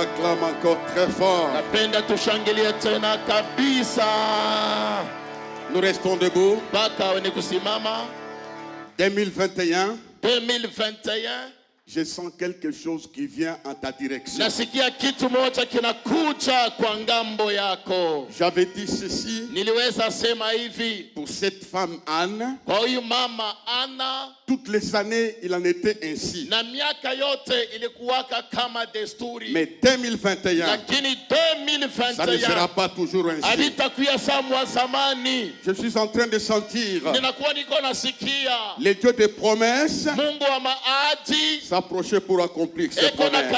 acclame encore très fort. Napenda tushangilie tena kabisa. Nous restons debout. Mpaka wenye kusimama. 2021. 2021. Je sens quelque chose qui vient en ta direction. Nasikia kitu moja kinakuja kwa ngambo yako. J'avais dit ceci. Niliweza sema hivi. Pour cette femme Anne. Kwa huyu mama Anna. Toutes les années, il en était ainsi. Na miaka yote ilikuwaka kama desturi. Mais 2021. Lakini 2021. Ça ne sera pas toujours ainsi. Alitakuya sawa zamani. Je suis en train de sentir. Ninakuwa niko nasikia. Les dieux de promesses. Mungu wa maadi. S'approcher pour accomplir ses promesses.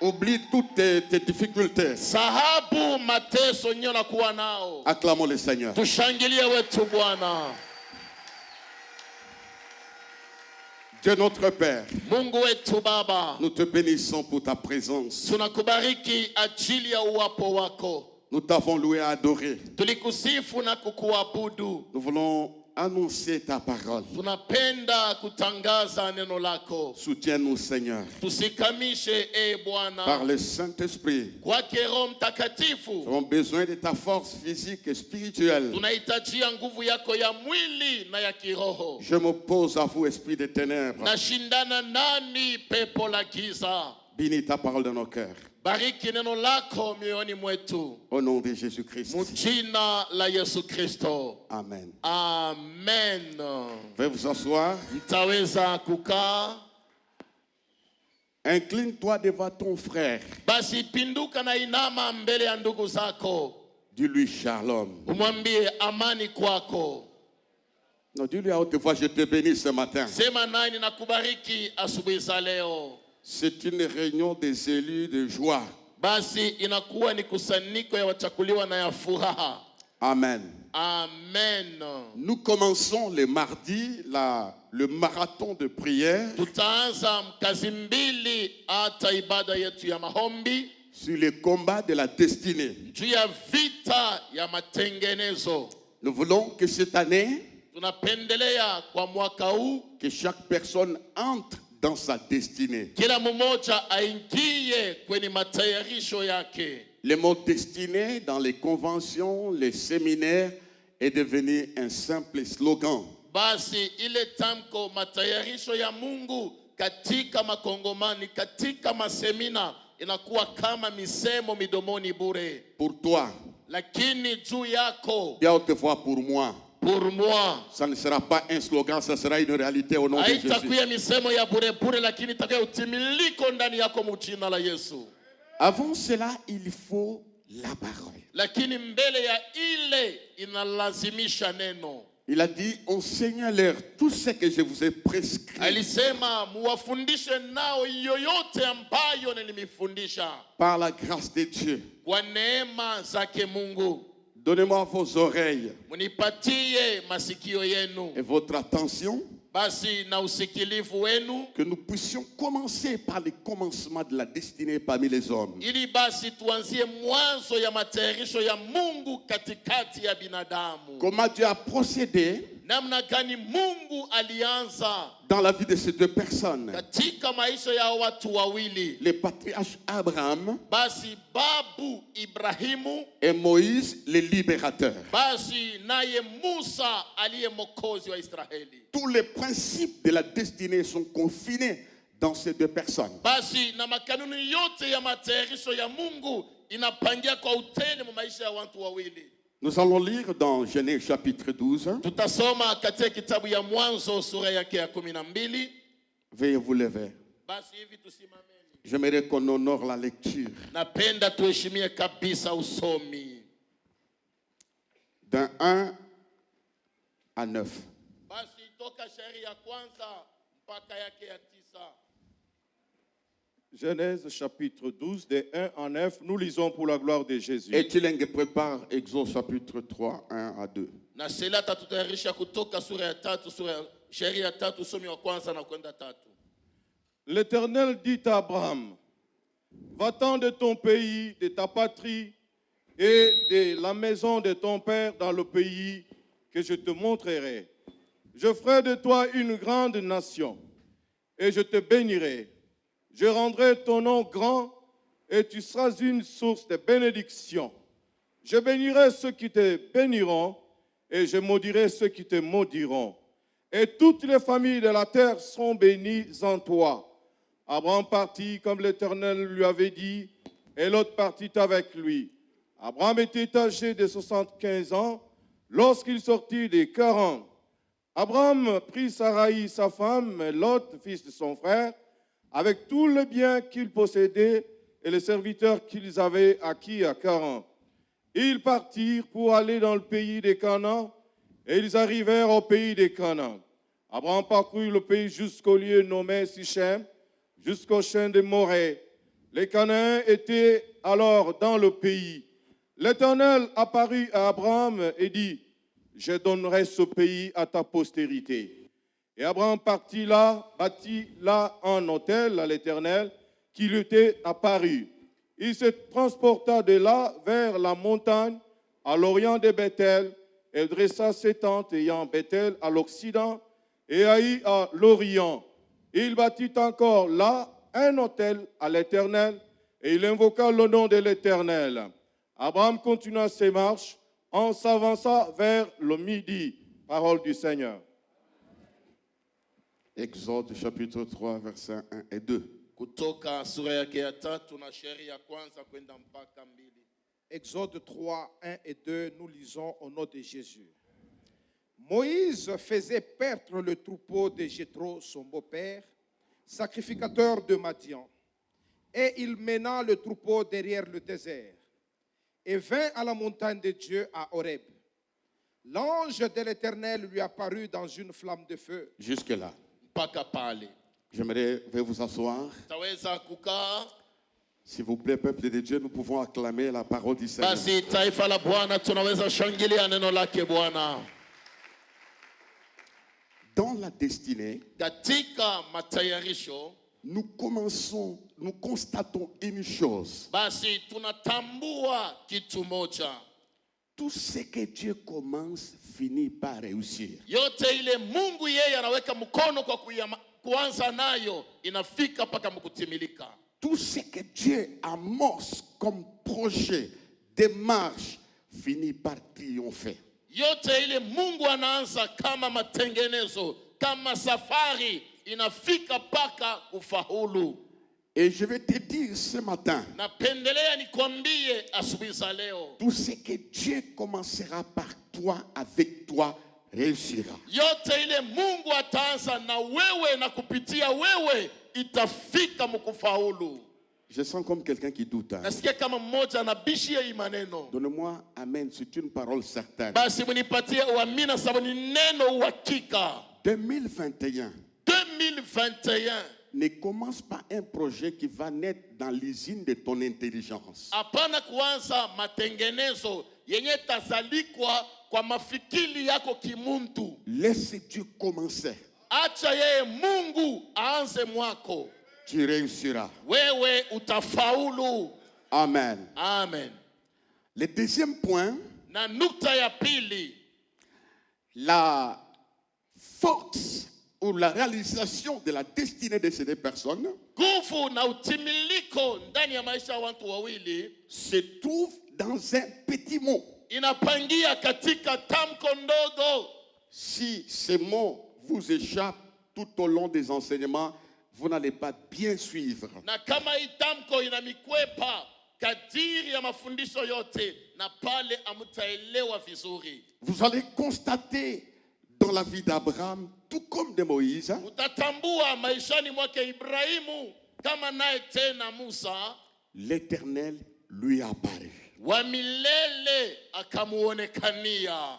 Oublie toutes tes difficultés. Acclamons le Seigneur. Dieu notre Père, nous te bénissons pour ta présence. Nous t'avons loué et adoré. Nous voulons annoncer ta parole. Soutiens-nous, Seigneur. Par le Saint-Esprit. Nous avons besoin de ta force physique et spirituelle. Je m'oppose à vous, esprit des ténèbres. Bénis ta parole dans nos cœurs. Au nom de Jésus-Christ. Amen. Amen. Veuillez vous asseoir. Incline-toi devant ton frère. Dis-lui shalom. Non, dis-lui à haute voix, je te bénis ce matin. C'est une réunion des élus de joie. Amen. Amen. Nous commençons le mardi le marathon de prière sur le combat de la destinée. Nous voulons que cette année, que chaque personne entre dans sa destinée. Le mot destinée dans les conventions, les séminaires est devenu un simple slogan. Pour toi, bien haute voix pour moi. Pour moi, ça ne sera pas un slogan, ça sera une réalité au nom de Jésus. Avant cela, il faut la parole. Il a dit, enseignez-leur tout ce que je vous ai prescrit. Par la grâce de Dieu. Donnez-moi vos oreilles et votre attention, que nous puissions commencer par le commencement de la destinée parmi les hommes. Comment Dieu a procédé dans la vie de ces deux personnes. Le patriarche Abraham et Moïse, le libérateur. Tous les principes de la destinée sont confinés dans ces deux personnes. Nous allons lire dans Genèse chapitre 12. Veuillez vous lever. J'aimerais qu'on honore la lecture. D'un 1 à 9. Genèse chapitre 12, des 1 à 9, nous lisons pour la gloire de Jésus. Et tu prépare Exode chapitre 3, 1 à 2. L'Éternel dit à Abraham, va-t'en de ton pays, de ta patrie et de la maison de ton père dans le pays que je te montrerai. Je ferai de toi une grande nation et je te bénirai. Je rendrai ton nom grand et tu seras une source de bénédiction. Je bénirai ceux qui te béniront et je maudirai ceux qui te maudiront. Et toutes les familles de la terre seront bénies en toi. Abraham partit comme l'Éternel lui avait dit, et Lot partit avec lui. Abraham était âgé de 75 ans lorsqu'il sortit des Charan. Abraham prit Sarai, sa femme, et Lot, fils de son frère, avec tout le bien qu'ils possédaient et les serviteurs qu'ils avaient acquis à Charan. Ils partirent pour aller dans le pays des Canaan, et ils arrivèrent au pays des Canaan. Abraham parcourut le pays jusqu'au lieu nommé Sichem, jusqu'au chêne de Morée. Les Cananéens étaient alors dans le pays. L'Éternel apparut à Abraham et dit, « Je donnerai ce pays à ta postérité. » Et Abraham partit là, bâtit là un autel à l'Éternel qui lui était apparu. Il se transporta de là vers la montagne à l'orient de Bethel et dressa ses tentes ayant Bethel à l'occident et Haï à l'orient. Il bâtit encore là un autel à l'Éternel et il invoqua le nom de l'Éternel. Abraham continua ses marches en s'avançant vers le midi. Parole du Seigneur. Exode chapitre 3, versets 1 et 2. Kutoka sura yake ya 3 na shairi ya kwanza kwenda mpaka 2. Exode 3, 1 et 2, nous lisons au nom de Jésus. Moïse faisait perdre le troupeau de Jéthro, son beau-père, sacrificateur de Madian, et il mena le troupeau derrière le désert et vint à la montagne de Dieu à Horeb. L'ange de l'Éternel lui apparut dans une flamme de feu. Jusque-là. Mpaka pale. J'aimerais vous asseoir. Taweza kukaa. S'il vous plaît, peuple de Dieu, nous pouvons acclamer la parole du Seigneur. Basi taifa la Bwana tunaweza shangilia neno lake Bwana. Dans la destinée, Katika matayarisho, nous constatons une chose. basi tunatambua kitu moja. Tout ce que Dieu commence finit par réussir. Yote ile Mungu yeye anaweka mkono kwa kuanza nayo inafika mpaka mkutimilika. Tout ce que Dieu amorce comme projet, démarche, finit par triompher. Yote ile Mungu anaanza kama matengenezo, kama safari inafika mpaka kufaulu. Et je vais te dire ce matin, Napendelea nikwambie asubuhi za leo, tout ce que Dieu commencera par toi, avec toi, réussira. yote ile Mungu ataanza na wewe na kupitia wewe itafika mkufaulu. Je sens comme quelqu'un qui doute. Nasikia kama mmoja anabishia hii maneno. Donne-moi amen, c'est une parole certaine. Basi mnipatie uamina sababu ni neno uhakika. 2021 2021 ne commence pas un projet qui va naître dans l'usine de ton intelligence. hapana kuanza matengenezo yenye tazalikwa kwa mafikiri yako kimuntu. Laisse Dieu commencer. Acha yeye Mungu aanze mwako. Tu réussiras. Wewe utafaulu. Amen. Amen. Le deuxième point, Na nukta ya pili, la force ou la réalisation de la destinée de ces deux personnes nguvu na utimiliko ndani ya maisha ya watu wawili se trouve dans un petit mot. inapangia katika tamko ndogo. Si ces mots vous échappent tout au long des enseignements, vous n'allez pas bien suivre. Na kama hii tamko inamikwepa kadiri ya mafundisho yote, na pale amutaelewa vizuri. Vous allez constater dans la vie d'Abraham, tout comme de Moïse, Utatambua maishani mwake Ibrahimu kama naye tena Musa, l'Éternel lui apparut. wa milele akamuonekania.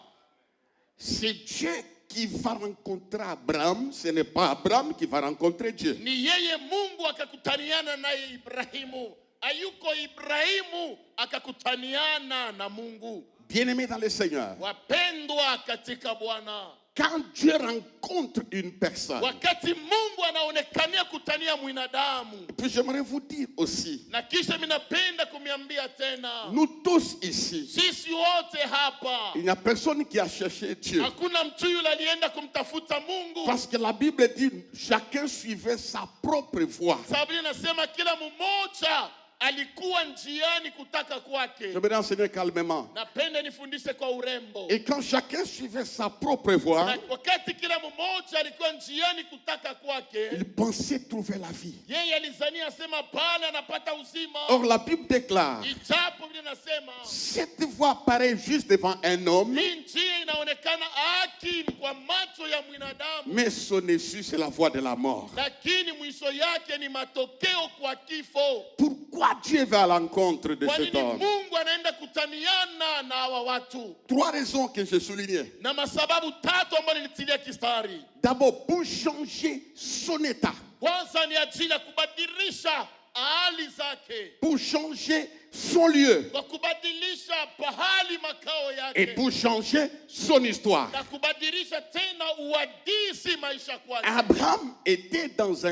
C'est Dieu qui va rencontrer Abraham, ce n'est pas Abraham qui va rencontrer Dieu. Ni yeye Mungu akakutaniana naye Ibrahimu. Ayuko Ibrahimu akakutaniana na Mungu. Bien-aimés dans le Seigneur, Wapendwa katika Bwana, quand Dieu rencontre une personne, wakati Mungu anaonekania kutania mwinadamu. puis j'aimerais vous dire aussi, Na kisha minapenda kumiambia tena, nous tous ici, sisi wote hapa, il n'y a personne qui a cherché Dieu. hakuna mtu yule alienda kumtafuta Mungu. Parce que la Bible dit, chacun suivait sa propre voie. Sababu inasema kila mmoja alikuwa njiani kutaka kwake. Je vais enseigner calmement. Napenda nifundishe kwa urembo. Et quand chacun suivait sa propre voie, Na wakati kila mmoja alikuwa njiani kutaka kwake, il pensait trouver la vie. yeye alizania sema pale anapata uzima. Or, la Bible déclare, Ijapo vile nasema, cette voie paraît juste devant un homme, hii njia inaonekana haki kwa macho ya mwanadamu, mais son issue, c'est la voie de la mort. lakini mwisho yake ni matokeo kwa kifo. Pourquoi Dieu va à l'encontre de Kwa cet nini homme? Mungu anaenda kutaniana na hawa watu? 3 raisons que j'ai soulignées. Na masababu tatu ambayo nilitilia kistari. D'abord, pour changer son état, Kwanza ni ajili ya kubadilisha hali zake, pour changer son lieu kwa kubadilisha pahali makao et yake, pour changer son histoire. na kubadilisha tena uadisi maisha kwake. Abraham était dans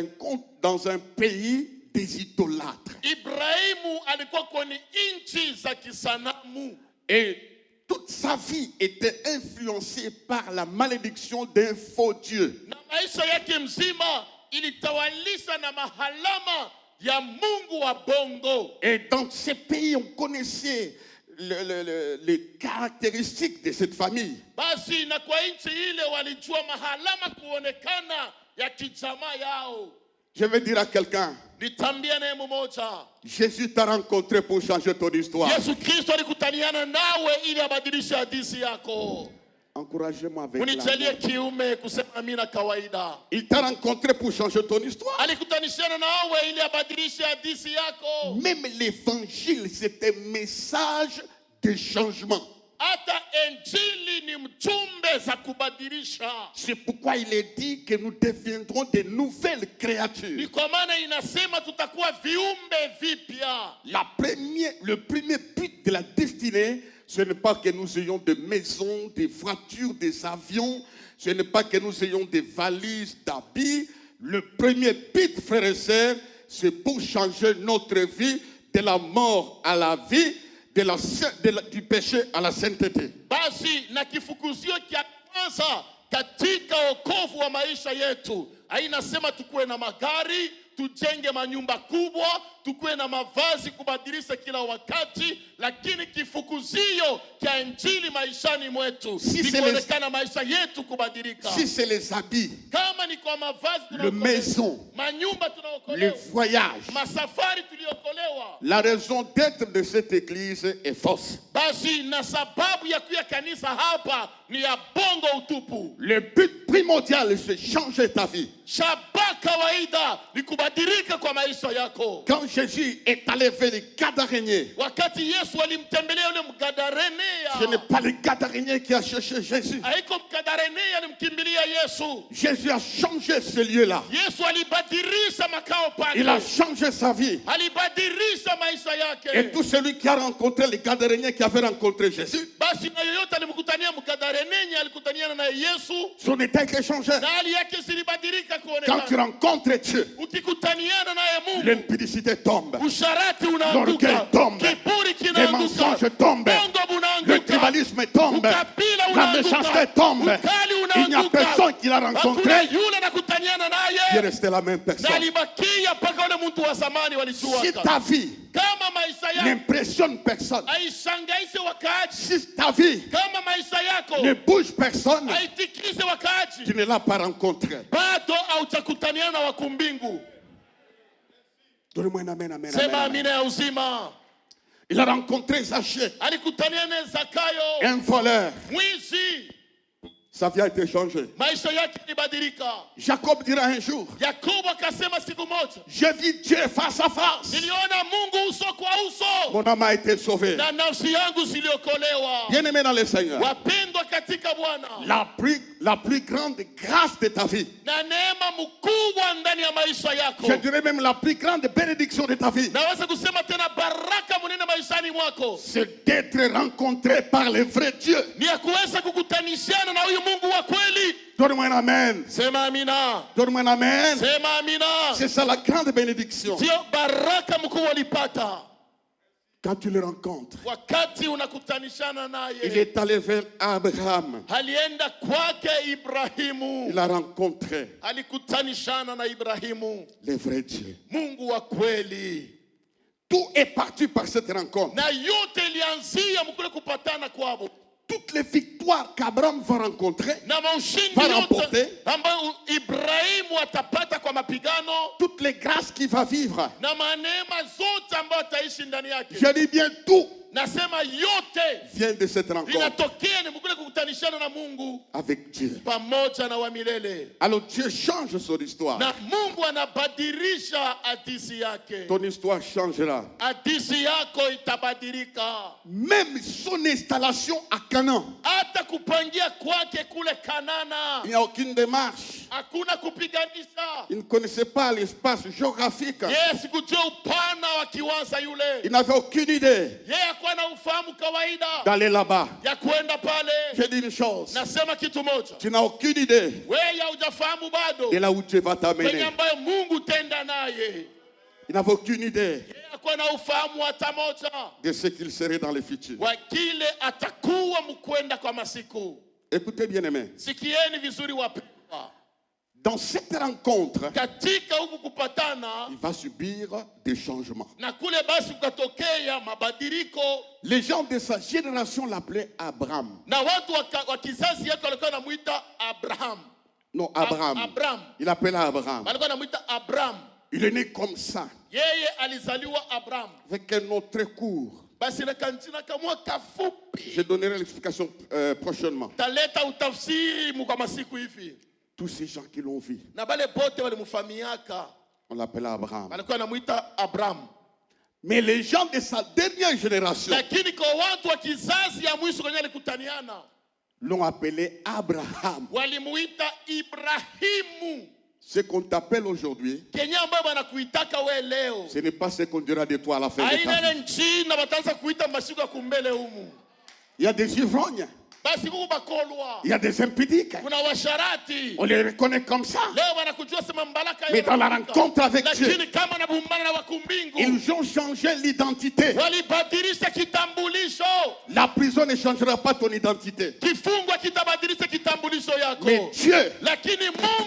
un pays des idolâtres. Ibrahimu alikuwa kwenye nchi za kisanamu, Et toute sa vie était influencée par la malédiction d'un faux Dieu. na maisha yake mzima ilitawalisha na mahalama ya mungu wa bongo. Et dans ces pays, on connaissait les caractéristiques de cette famille. Basi na kwa nchi ile walijua mahalama kuonekana ya kijamaa yao. Je vais dire à quelqu'un, Nitambia naye mmoja, Jésus t'a rencontré pour changer ton histoire. Yesu Kristo alikutaniana nawe ili abadilishe hadithi yako. Encouragez-moi avec Unijalie l'amour. kiume kusema amina kawaida. Il t'a rencontré pour changer ton histoire. Alikutanishana nawe ili abadilishe hadithi yako. Même l'évangile, c'est un message de changement. Hata injili ni mjumbe za kubadilisha. C'est pourquoi il est dit que nous deviendrons de nouvelles Ni créatures. kwa maana inasema tutakuwa viumbe vipya. Le premier but de la destinée, ce n'est pas que nous ayons des maisons, des voitures, des avions. Ce n'est pas que nous ayons des valises d'habits. Le premier but, frères et sœurs, c'est pour changer notre vie de la mort à la vie, du péché à la sainteté. Basi na kifukuzio cha kwanza katika wokovu wa maisha yetu hainasema tukuwe na magari, tujenge manyumba kubwa, tukuwe na mavazi kubadilisha kila wakati, lakini kifukuzio cha injili maishani mwetu ni kuonekana maisha yetu kubadilika. Si c'est les habits, Kama ni kwa mavazi le tunaokolewa, maison, manyumba les tunaokolewa, voyages, masafari tuliokolewa, la raison d'être de cette église est fausse. basi na sababu ya kuya kanisa hapa ni ya bongo utupu. Le but primordial, c'est changer ta vie. Shaba kawaida ni kubadilika kwa maisha yako. Quand Jésus est allé vers les Gadaréniens, Wakati Yesu alimtembelea yule Mgadarenea, ce n'est pas les Gadaréniens qui a cherché Jésus. haiko Mgadarenea alimkimbilia Yesu. Jésus a changé ce lieu-là. Yesu alibadilisha makao Il a pake, changé sa vie. alibadilisha maisha Et yake. tout celui qui a rencontré les Gadaréniens qui avaient rencontré Jésus, Basi na yoyote alimkutania Mgadarenea alikutaniana na Yesu, son état était changé. na hali yake zilibadilika Quand tu kuonekana. rencontres Dieu, Ukikutaniana naye Mungu, l'impudicité tombe. usharati L'orgueil unaanguka, tombe. kiburi Les kinaanguka, mensonges tombent. bongo Le bunaanguka, tribalisme tombe. ukabila La unaanguka, méchanceté tombe. ukali Il n'y a unaanguka. personne qui l'a Hakuna rencontré yule anakutaniana qui est naye resté la même na personne. alibakia mpaka ule mtu wa zamani Si walijuaka. ta vie Kama maisha yako n'impressionne personne, haishangaishe wakaaji, si ta vie kama maisha yako ne bouge personne, haitikize wakaaji, tu ne l'as pas rencontré. bado haujakutaniana na wakumbingu. Donnez-moi un amen, amen, Sema amen. amina ya uzima. Il a rencontré Zachée, Alikutaniana na Zakayo, un voleur. mwizi. Sa vie a été changée. Maisha yake ilibadilika. Jacob dira un jour, Yakobo akasema siku moja, j'ai vu Dieu face à face. niliona Mungu uso kwa uso Mon âme a été sauvée. na nafsi yangu ziliokolewa. Bien-aimé dans le Seigneur, Wapendwa katika Bwana, la plus grande grâce de ta vie, na neema mkubwa ndani ya maisha yako, je dirais même la plus grande bénédiction de ta vie, naweza kusema tena baraka munene maishani mwako, c'est d'être rencontré par le vrai Dieu. ni ya kuweza kukutanishana na huyu Mungu wa kweli. Donne-moi un amen. Sema amina. Donne-moi un amen. Sema amina. C'est ça la grande bénédiction. Ndio baraka mkuu walipata. Quand tu le rencontres, Wakati unakutanishana il naye. est allé vers Abraham. Alienda kwake Ibrahimu. Il a rencontré Alikutanishana na Ibrahimu. le vrai Dieu. Mungu wa kweli. Tout est parti par cette rencontre. Na yote ilianzia mkule kupatana kwao. Toutes les victoires qu'Abraham va rencontrer, Na maushindi Va yote remporter. ambayo Ibrahimu atapata kwa mapigano. toutes les grâces qu'il va vivre. Na manema zote ambayo ataishi ndani yake. Je dis bien tout Nasema yote vient de cette rencontre vinatokea ni mkule kukutanishana na Mungu avec Dieu. pamoja na wa milele. Alors Dieu change son histoire. Na Mungu anabadilisha hadithi yake. Ton histoire changera. Hadithi yako itabadilika. Même son installation à Canaan, Hata kupangia kwake kule Kanana. il n'y a aucune démarche. Hakuna kupiganisha. Il ne connaissait pas l'espace géographique. Yesu kujua upana wa kiwanja Il yule. n'avait aucune idée Yeye hakuwa na ufahamu kawaida d'aller là-bas. ya kwenda pale. Je dis une chose. Nasema kitu moja. Tu n'as aucune idée Wewe haujafahamu bado. de là où Dieu va Kwenye t'amener. ambayo Mungu tenda naye. Il n'avait aucune idée Yeye hakuwa na ufahamu hata moja de ce qu'il serait dans le futur. wa kile atakuwa mkwenda kwa masiku. Écoutez bien aimé. Sikieni vizuri wapendwa. Dans cette rencontre, Katika huku kupatana il va subir des changements. na kule basi kukatokea mabadiliko. Les gens de sa génération l'appelaient Abraham. Na watu wa kizazi yake walikuwa wanamuita Abraham. Non, Abraham. Abraham. Il appelait Abraham. Walikuwa wanamuita Abraham. Il est né comme ça, Yeye alizaliwa Abraham. avec un nom très court. Basi na kanjina kamwa kafupi. Je donnerai l'explication prochainement. Taleta utafsiri kwa masiku hivi. Tous ces gens qui l'ont vu, Na bale bote walimfahamiaka. on l'appelait Abraham. Walikuwa wanamuita Abraham. Mais les gens de sa dernière génération Lakini kwa watu wa kizazi ya mwisho kwenye alikutaniana l'ont appelé Abraham. walimuita Ibrahimu. Ce qu'on t'appelle aujourd'hui, Kenya ambayo wanakuitaka we leo. ce n'est pas ce qu'on dira de toi à la fin de ta Aina vie. ile nchi na wataanza kuita masiku ya kumbele humu. Il y a des ivrognes, Basi kuku bakolwa. il y a des impudiques. Kuna washarati. On les reconnaît comme ça. Leo wanakujua sema mbalaka Mais dans la rencontre avec Dieu, lakini kama nabumbana na wakumbingu ils ont changé l'identité. walibadilisha kitambulisho. La prison ne changera pas ton identité. Kifungwa kitabadilisha kitambulisho yako. Mais Dieu, Lakini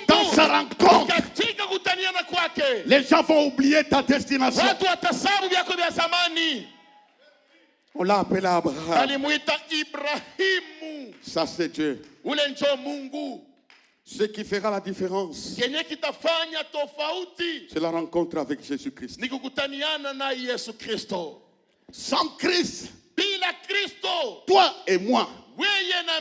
dans Mungu sa rencontre, katika kutaniana kwake les gens vont oublier ta destination. watu watasabu vyako vya zamani. On l'a appelé Abraham. Alimuita Ibrahimu. Ça, c'est Dieu. Ule njo Mungu. Ce qui fera la différence, Kenye kitafanya tofauti c'est la rencontre avec Jésus-Christ. ni kukutaniana na Yesu Kristo. Sans Christ, Bila Kristo toi et moi, weye na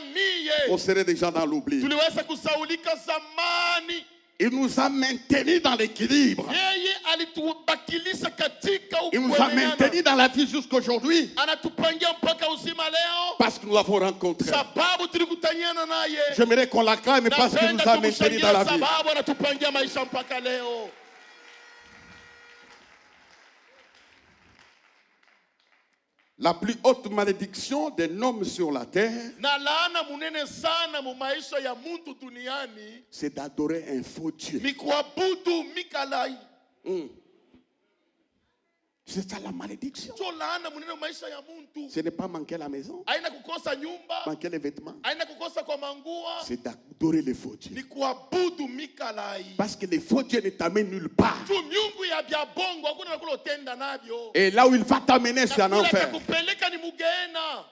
on miye serait déjà dans l'oubli. tuliweza kusaulika zamani. Il nous a maintenus dans l'équilibre. Yeye alitubakilisha katika Il nous a maintenus ukwenyana. dans la vie jusqu'aujourd'hui Anatupangia mpaka uzima leo parce que nous l'avons rencontré. sababu tulikutaniana naye. J'aimerais qu'on l'acclame parce qu'il nous Napenda a maintenus dans la tumshangilie vie. sababu anatupangia maisha mpaka leo. La plus haute malédiction d'un homme sur la terre, Na laana munene sana mu maisha ya muntu duniani c'est d'adorer un faux Dieu. ni kuabudu mikalai. C'est ça la malédiction. Jo laana munene mu maisha ya muntu. Ce n'est pas manquer la maison, Haina kukosa nyumba, manquer les vêtements. haina kukosa kwa mangua, C'est d'adorer les faux dieux. ni kuabudu mikalai. Parce que les faux dieux ne t'amènent nulle part. Tu miungu ya bya bongo hakuna nakula utenda navyo. Et là où il va t'amener, c'est en Nakula enfer. kakupeleka ni mugena.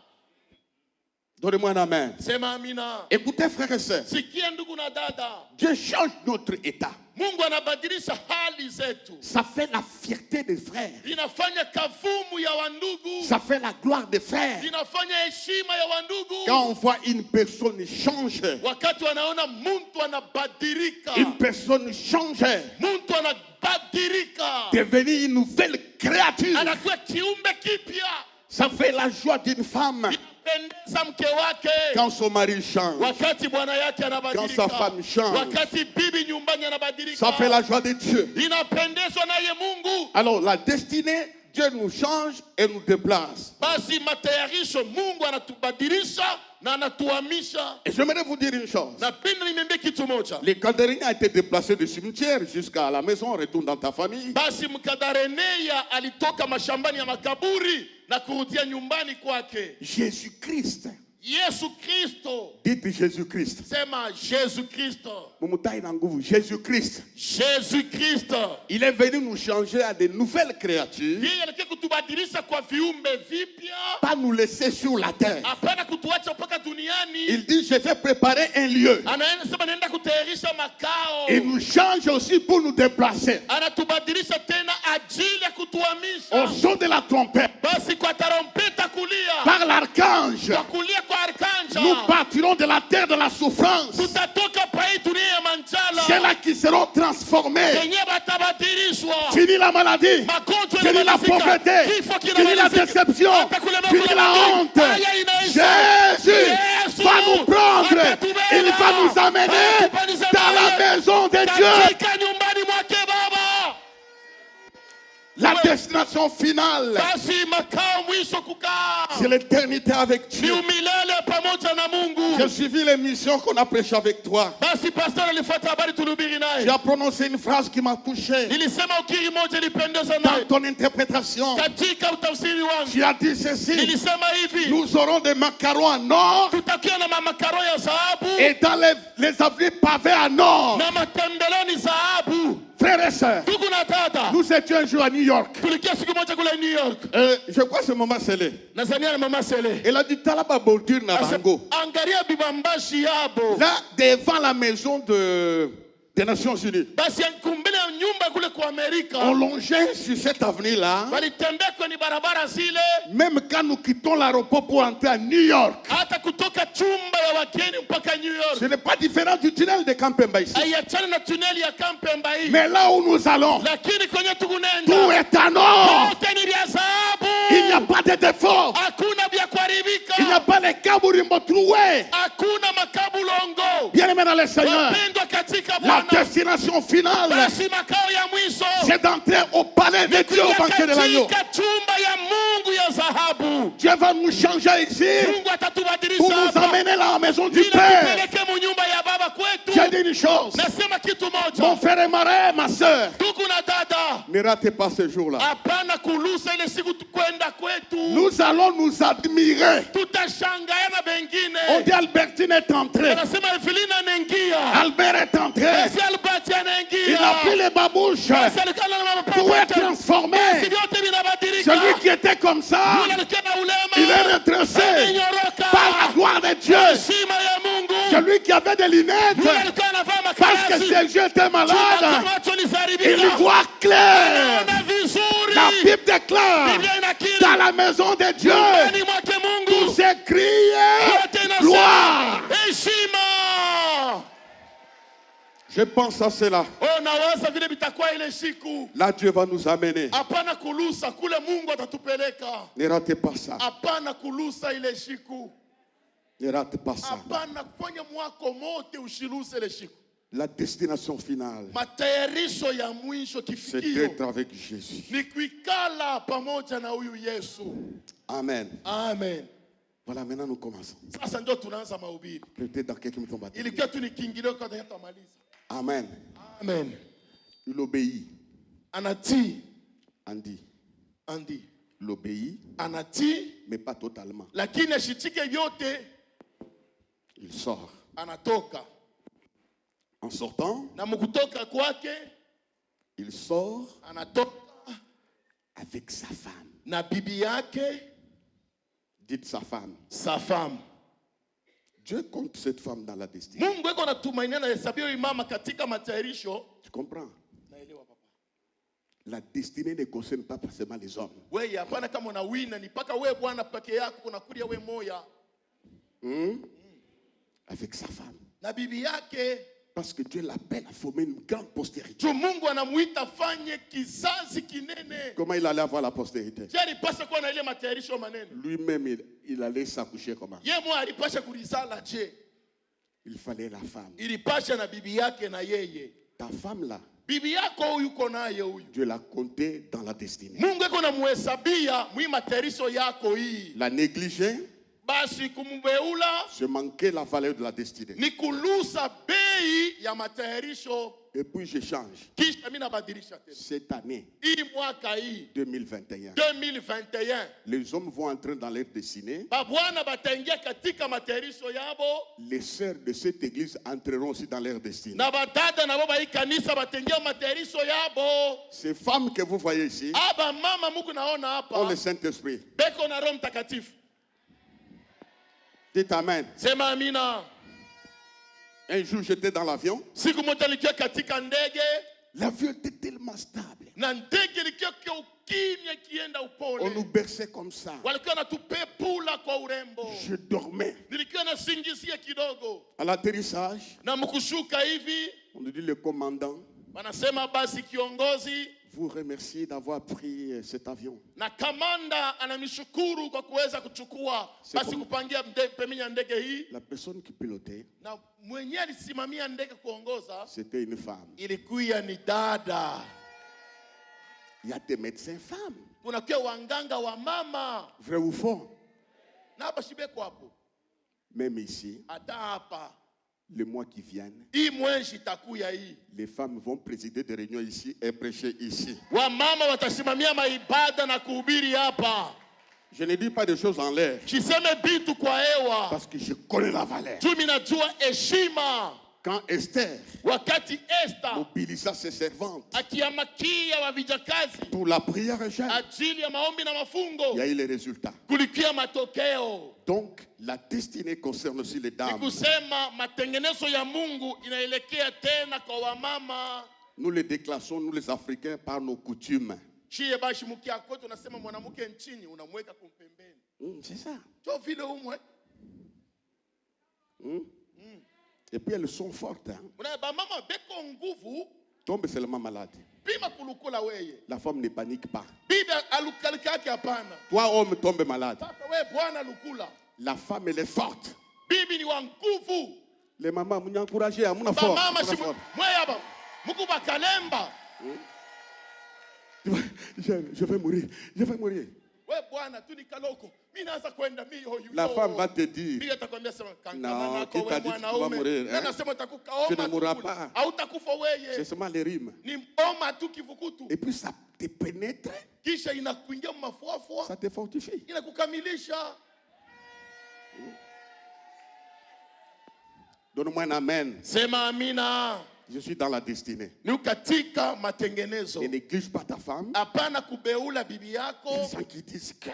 Donnez-moi un amen. Sema amina. Écoutez, frères et sœurs, Sikia ndugu na dada. Dieu change notre état. Mungu anabadilisha hali zetu. Ça fait la fierté des frères. Inafanya kavumu ya wandugu. Ça fait la gloire des frères. Inafanya heshima ya wandugu. Quand on voit une personne changer, Wakati wanaona muntu anabadilika. une personne changer, Muntu anabadilika. devenir une nouvelle créature, Anakuwa kiumbe kipya. ça fait la joie d'une femme Pendeza mke wake. quand son mari change. Wakati bwana yake anabadilika. Quand sa femme change. Wakati bibi nyumbani anabadilika. Ça fait la joie de Dieu. Inapendezwa naye Mungu. Alors la destinée Dieu nous change et nous déplace. Basi matayarisho Mungu anatubadilisha na anatuhamisha. Et j'aimerais vous dire une chose. Napenda niambie kitu moja. Les Cadaréens a été déplacés du cimetière jusqu'à la maison, retourne dans ta famille. Basi Mkadareneya alitoka mashambani ya makaburi na kurudia nyumbani kwake. Jésus-Christ. Yesu Kristo. Dites Jésus-Christ. Sema Jésus Kristo. Mumutai na nguvu, Jésus-Christ. Jésus Kristo. Il est venu nous changer à de nouvelles créatures. Yeye alikuja kutubadilisha kwa viumbe vipya. Pas nous laisser sur la terre. Hapana kutuacha mpaka duniani. Il dit, je vais préparer un lieu. Anasema naenda kutayarisha makao. Il nous change aussi pour nous déplacer. Anatubadilisha tena ajili ya Au kutuhamisha. son de la trompette, Basi kwa tarumbeta kulia. par l'archange, Kwa kulia kwa arkanja. nous partirons de la terre de la souffrance. Tutatoka pa hii dunia ya manjala. C'est-là qui seront transformés. Yenye batabadilishwa. Fini la maladie. Magonjwa Fini la yanamalizika. pauvreté. Kifo Fini la kinamalizika. déception. Hata kule Fini kuna la madui. honte. Haya inaisha. Jésus Yesu va nous prendre. atatubeba. Il va nous amener Atatupandisha dans la naye. maison de Dieu. Katika nyumbani mwake Baba. La destination finale, Basi makao mwisho kukaa. c'est l'éternité avec Ni Dieu. umilele pamoja na Mungu. J'ai suivi l'émission qu'on a prêchée avec toi. Basi pastor alifuata habari tulihubiri Tu naye. as prononcé une phrase qui m'a touché. Nilisema ukiri moja ilipendeza Dans naye. ton interprétation, Katika utafsiri wangu. tu as dit ceci. Nilisema hivi. Nous aurons des macarons en or Tutakuwa na mamakaro ya dhahabu. et dans les avenues pavées en or. Na matembeleo ni dhahabu. Frères et sœurs, Ndugu na dada. nous étions un jour à New York. Tulikia siku moja kule New York. Je crois que c'est Maman Sele. Nazania na mama Sele. Elle a dit Talaba Bordure na Asa- Bango. Angalia bibambashi yabo. Là, devant la maison des Nations Unies. Basi kumbele ya nyumba kule kwa Amerika. On longeait sur cette avenue-là. Walitembea kwenye barabara zile. Même quand nous quittons l'aéroport pour entrer à New York. Hata kutoka chumba ya wageni mpaka New York. Ce n'est pas différent du tunnel de Kampemba ici. Haiachani na tuneli ya Kampemba hii. Mais là où nous allons, Lakini kwenye tout tukunenda. est en or. Yote ni vya dhahabu. Il n'y a pas de défaut. Hakuna vya kuharibika. Il n'y a pas les kaburimbo troués. Hakuna makabulongo. Bien aimé dans le Seigneur, Wapendwa katika la Bwana. destination finale, Basi makao ya mwisho. c'est d'entrer au palais de Dieu au banquet de l'agneau. Katika chumba ya Mungu ya dhahabu. Dieu va nous changer ici Mungu pour atatubadilisha nous hapa. amener à la maison du Ili Père. tupeleke mu nyumba ya baba kwetu. J'ai dit une chose, Nasema kitu mon moja. frère et ma soeur, Ndugu na dada. ne ratez pas ce jour-là. Hapana kulusa ile siku kwenda kwetu. Nous allons nous admirer. Tutashangaa na bengine. On dit Albertine est entrée. Anasema Evelina anaingia. Albert est entré. Basi Albert Il anaingia. a pris les babouches. Basi alikuwa na mama Tout est papa. transformé. Basi vyote vinabadilika. Celui qui était comme ça, Yule alikuwa na ulema. il est redressé Amenyoroka. par la gloire de Dieu. Heshima ya Mungu. Celui qui avait des lunettes, Yule alikuwa anavaa parce que makarasi. ses yeux étaient malades, Macho ni zaribika. il voit clair. Anaona vizuri. La Bible déclare, Biblia inakiri. dans la maison de Dieu, Nyumbani mwake Mungu. tout s'écrit Yote inasema. gloire. Heshima. Je pense à cela. Oh, nawaza vile bitakuwa ile siku. Là, Dieu va nous amener. Hapana kulusa kule Mungu atatupeleka. Ne ratez pas ça. Hapana kulusa ile siku. Ne ratez pas ça. Hapana kufanya mwako mote ushiluse ile siku. La destination finale, Matayarisho ya mwisho c'est kifikio d'être avec Jésus. ni kuikala pamoja na huyu Yesu. Amen. Amen. Voilà, maintenant nous commençons. Sasa ndio tunaanza mahubiri. Peut-être dans quelques minutes on va terminer. Ilikuwa tu ni kiingilio kwa tutamaliza. Amen. Amen. Il obéit. Anatii. Andi. Andi. Il obéit, Anatii mais pas totalement. lakini ashitike yote, Il sort. anatoka. En sortant, Na mkutoka kwake il sort anatoka avec sa femme. na bibi yake, Dites sa femme. sa femme. Dieu compte cette femme dans la destinée. Mungu yuko anatumainia na hesabio hii mama katika matayarisho. Tu comprends? Naelewa papa. La destinée ne concerne pas forcément les hommes. Wewe hapana kama una wina ni paka wewe Bwana peke yako kunakulia wewe moya Avec sa femme. na bibi yake. Parce que Dieu l'appelle à former une grande postérité. Tu Mungu anamuita fanye kizazi kinene. Comment il allait avoir la postérité? Je alipasha kuwa na ile matayarisho maneno. Lui-même, il allait s'accoucher comment? Yeye mwa alipasha kulizala je? Il fallait la femme. Ilipasha na bibi yake na yeye. Ta femme là, bibi yako huyu uko naye huyu, Dieu l'a compté dans la destinée. Mungu eko namuhesabia mwi matayarisho yako hii. La négliger, Basi kumbeula se manquer la valeur de la destinée. ni kulusa bei ya matayarisho. Et puis je change. Kisha mimi nabadilisha tena. Cette année Hii mwaka hii 2021, 2021 les hommes vont entrer dans leur destinée. babwana bataingia katika matayarisho yabo, Les sœurs de cette église entreront aussi dans leur destinée. na badada nabo ba hii kanisa bataingia matayarisho yabo. Ces femmes que vous voyez ici Aba mama Mungu naona ont le hapa Saint-Esprit. beko na Roho Mtakatifu. Dites Amen. Sema amina. Un jour, j'étais dans l'avion. Siku moja nikiwa katika ndege L'avion était tellement stable. na ndege likiwa ukimya kienda On nous upole, berçait comme ça. walikuwa natupepula kwa urembo. Je dormais. Nilikuwa nasingizia kidogo, À l'atterrissage, na mkushuka hivi on nous dit le commandant, wanasema basi kiongozi vous remerciez d'avoir pris cet avion. na kamanda anamshukuru kwa kuweza kuchukua basi kupangia pemenya ndege hii, La personne qui pilotait, na mwenyewe alisimamia ndege kuongoza c'était une femme. ilikuwa ni dada. Il y a des médecins femmes. Kuna kwa wanganga wa mama Vrai ou faux? na hapa shibeko hapo, Même ici, hata hapa les mois qui viennent, hii mwenshi takuya hii, les femmes vont présider des réunions ici et prêcher ici. wa mama watasimamia maibada na kuhubiri hapa. Je ne dis pas des choses en l'air Chiseme bitu kwa hewa, parce que je connais la valeur. tu minajua heshima. Quand Esther Wakati Esther mobilisa ses servantes akiamakia wa vijakazi pour la prière et jeûne, ajili ya maombi na il y mafungo, a eu les résultats. kulikia matokeo. Donc, la destinée concerne aussi les Ni dames. kusema matengenezo ya Mungu inaelekea tena kwa wamama. Nous les déclassons, nous les Africains, par nos coutumes. Chie bashi mkia kwetu unasema mwanamke nchini unamweka kumpembeni. C'est ça. Jo vile umwe. Et puis elles sont fortes. Hein. Una ba mama beko nguvu Tombe seulement malade. pima kulukula weye. La femme ne panique pas. Bibi alukalika yake hapana. Toi, homme, tombe malade. Sasa we bwana lukula. La femme, elle est forte. Bibi ni wa nguvu. Les mamans, vous encouragez à mon Ba fort. mama shi mweya ba. Muku bakalemba. Je vais mourir. Je vais mourir. We bwana tu ni kaloko. Mimi naanza kwenda mio yu. La femme va te dire, Bibi atakwambia sema Non, kankana nako qui t'a we dit que tu vas mwanaume. mourir, hein? Nasema utakuka Tu ne oma. mourras pas. Hautakufa c'est weye. seulement les rimes. Ni oma tu kivukutu. Et puis ça te pénètre, Kisha inakuingia mafuafua. ça te fortifie. Inakukamilisha. Donne-moi un amen. Sema amina. Je suis dans la destinée. Ni katika matengenezo. Ne néglige pas ta femme. Hapana kubeula bibi Les yako. gens qui disent que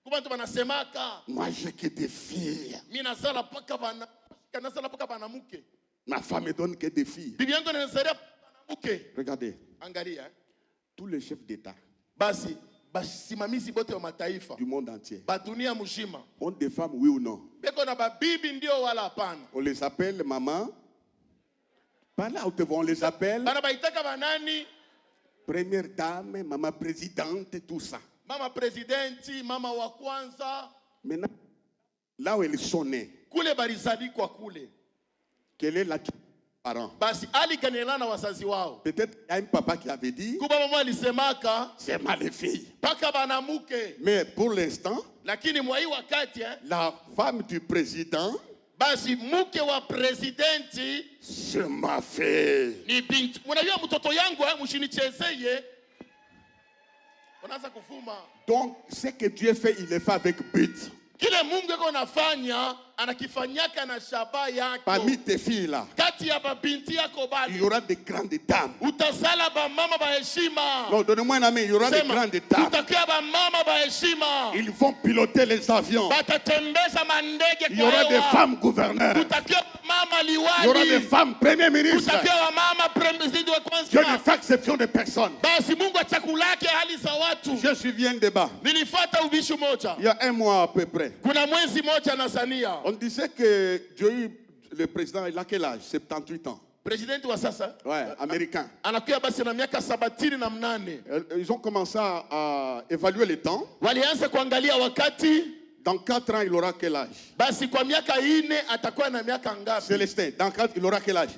Kuba mtu banasemaka moi j'ai que des filles. mimi nazala paka bana kanazala paka banamuke. Ma femme me donne que des filles. Bibi yangu anazalia banamuke. Regardez, Angalia. tous les chefs d'État Basi basimamizi bote wa mataifa du monde entier ba dunia mzima ont des femmes, oui ou non? beko na babibi ndio wala hapana. On les appelle maman. Pas là où te vont, on les appelle Bana baitaka banani? première dame, maman présidente, tout ça. Mama presidenti, mama wa kwanza. Maintenant, là où elles sont nées, Kule barizali kwa kule. quelle est la parent? Basi aliganela na wazazi wao. Peut-être il y a un papa qui avait dit, Kuba mama alisemaka c'est mal les filles. paka banamuke. Mais pour l'instant, Lakini mwa hii wakati la femme du président, basi mke wa presidenti c'est ma fille. ni binti. Unajua mtoto yangu mshinichezeye. Unaanza kufuma. Donc, ce que Dieu fait, il le fait avec but. Kile Mungu yako anafanya anakifanyaka na shaba yako. Parmi tes filles là, Kati ya babinti yako il y bali aura des grandes dames. utazala ba mama ba heshima. Non, donnez-moi un amen, il y aura des Sema, grandes dames. utakia ba mama ba heshima. Ils vont piloter les avions. Batatembeza mandege Il y aura des femmes gouverneurs. Utakia mama Il y aura des liwali. femmes premiers ministres. Utakia wa mama president wa Dieu ne kwanza. fait exception de personne. Basi Mungu achakulake hali za watu. Je suivi un débat. Nilifuata ubishi moja. Il y a un mois à peu près. Kuna mwezi moja Tanzania. On disait que Dieu, le président, il a quel âge? 78 ans. Presidenti wa sasa Ouais, américain. anakuwa basi na miaka 78. Ils ont commencé à évaluer le temps. Walianza kuangalia wakati. Dans 4 ans, il aura quel âge? Basi kwa miaka 4 atakuwa na miaka ngapi? Célestin, dans 4 il aura quel âge?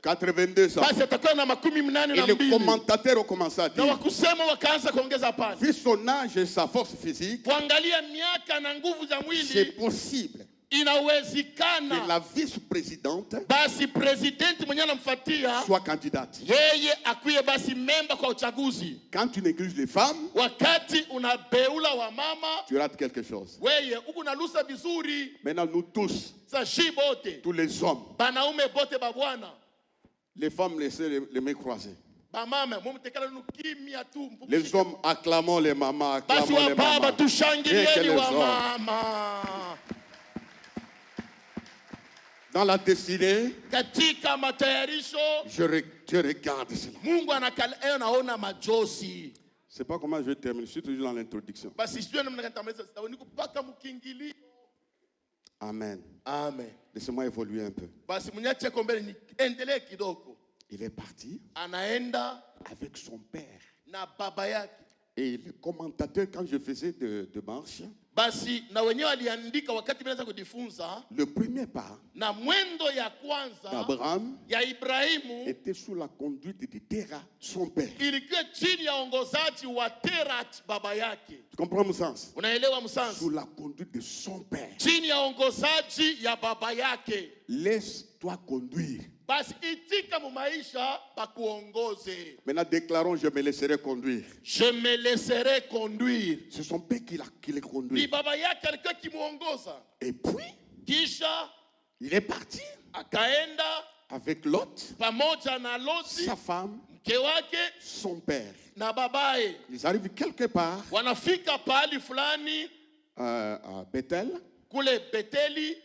82 ça. basi atakuwa na makumi mnane Et na les mbili. commentateurs ont commencé à Na dire, wakusema wakaanza kuongeza pale, vu son âge et sa force physique, kuangalia miaka na nguvu za c'est mwili, possible que inawezekana la vice-présidente basi presidenti mwenye anamfuatia soit candidate. yeye akuye basi memba kwa uchaguzi. Quand tu négliges les femmes, Wakati unabeula wa mama, tu rates quelque chose. weye huku nalusa vizuri. Maintenant, nous tous, Sa shi bote tous les hommes, banaume bote babwana les femmes, laissez les mains croisées. bamama mumtekala nu kimya tu, Les hommes, acclamons les mamans, basi acclamons wa les baba mamans. Rien que tushangilieni les wa hommes. mama. Dans la destinée, Katika matayarisho je regarde cela. Mungu anaona majosi. C'est pas comment je vais terminer, je suis toujours dans l'introduction. Basi sijui namna gani nitamaliza, sitaoni kupaka mkingilio. Amen. Amen. Laissez-moi évoluer un peu. Basi mnyache kombele niendelee kidogo. Il est parti Anaenda avec son père. na baba yake. Et les commentateurs, quand je faisais de marche, Basi na wenyewe aliandika wakati mnaanza kujifunza, le premier pas na mwendo ya kwanza d'Abraham ya Ibrahimu était sous la conduite de Terah, son père. ilikuwa chini ya ongozaji wa Terat baba yake. Tu comprends mon sens? Unaelewa msansi? Sous la conduite de son père. Chini ya ongozaji ya baba yake. Laisse-toi conduire. Basi itika mu maisha bakuongoze. Maintenant, déclarons, je me laisserai conduire. Je me laisserai conduire. C'est son père qui les Ni conduit. baba yake alikuwa kimuongoza. Et puis, Kisha il est parti akaenda avec Lot, pamoja na Loti, sa femme, mke wake son père. na babaye. Ils arrivent quelque part Wanafika pahali fulani à Bethel. kule Beteli.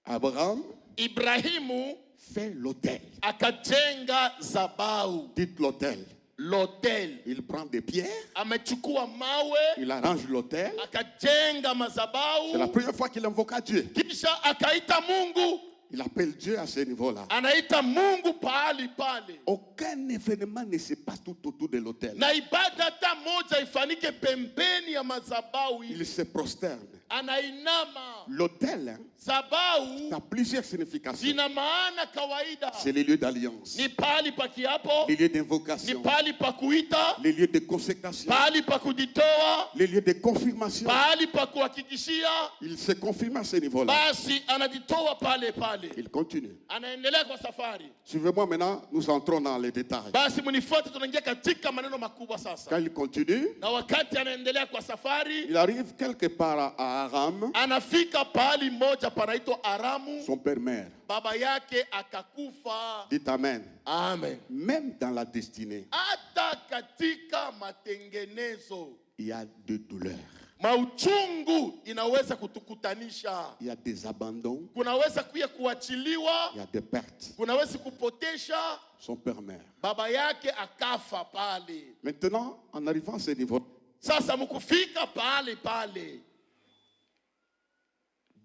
Abraham Ibrahimu fait l'autel. akajenga zabau, Dites l'autel. l'hotel. Il prend des pierres, Amechukua mawe il arrange l'autel. akajenga C'est la mazabau, première fois qu'il invoqua Dieu. kisha akaita Mungu. Il appelle Dieu à ce niveau-là. Anaita Mungu pahali pale, Aucun événement ne se passe tout autour de l'autel. na ibada hata moja ifanyike pembeni ya mazabau. Il se prosterne. Anainama. L'autel Zabau a plusieurs significations. zina maana kawaida. C'est les lieux d'alliance, Ni pahali pa kiapo, les lieux ni d'invocation, pahali pa kuita, les lieux de consécration, pahali pa kujitoa, les lieux de confirmation. pahali pa kuhakikishia. Il se confirme à ce niveau-là. Basi anajitoa pale pale, Il continue. anaendelea kwa safari. Suivez-moi maintenant, nous entrons dans les détails. Basi mnifuate, tunaingia katika maneno makubwa Quand sasa. il continue, Na wakati anaendelea kwa safari, il arrive quelque part à Aram, anafika pahali moja panaitwa Aramu. son père-mère. Baba yake akakufa. Dites Amen. Amen. Même dans la destinée, Hata katika matengenezo il y a de douleurs. mauchungu inaweza kutukutanisha. Il y a des abandons, Kunaweza kuya kuachiliwa, il y a des pertes. kunaweza kupotesha. Son père-mère. Baba yake akafa pale. Maintenant, en arrivant à ce niveau, Sasa mkufika pale pale,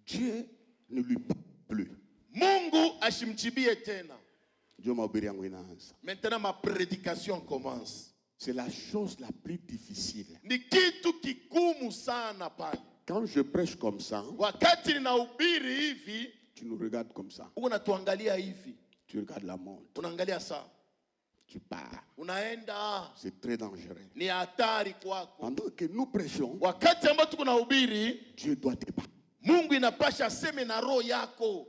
Dieu ne lui parle plus. Mungu ashimchibie tena. Dieu m'a obéi en inaanza. Maintenant ma prédication commence. C'est la chose la plus difficile. Ni kitu kigumu sana pale. Quand je prêche comme ça, Wakati ninahubiri hivi, tu nous regardes comme ça. unatuangalia hivi, Tu regardes la montre. unaangalia saa, Tu pars. unaenda, C'est très dangereux. ni hatari kwako. Pendant que nous prêchons, Wakati ambao tuko nahubiri, Dieu doit te parler. Mungu inapasha aseme na roho yako,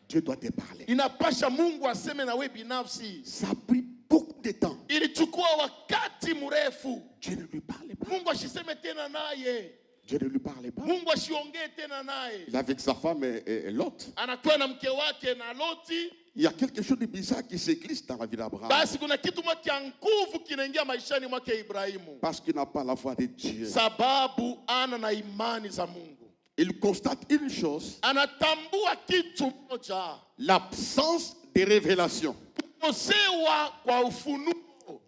Dieu doit te parler. inapasha Mungu aseme na wewe binafsi. Ça a pris beaucoup de temps. Ilichukua wakati mrefu, Dieu ne lui parlait pas. Mungu ashiseme tena naye, Dieu ne lui parlait pas. Mungu asiongee tena naye. Il est avec sa femme et Lot. Anakuwa na mke wake na Loti. Il y a quelque chose de bizarre qui se glisse dans la vie d'Abraham. Basi kuna kitu moja cha nguvu kinaingia maishani mwake Ibrahimu, Parce qu'il n'a pas la foi de Dieu. sababu ana na imani za Mungu. Il constate une chose, Anatambua kitu moja, l'absence de révélation. kukosewa kwa ufunuo.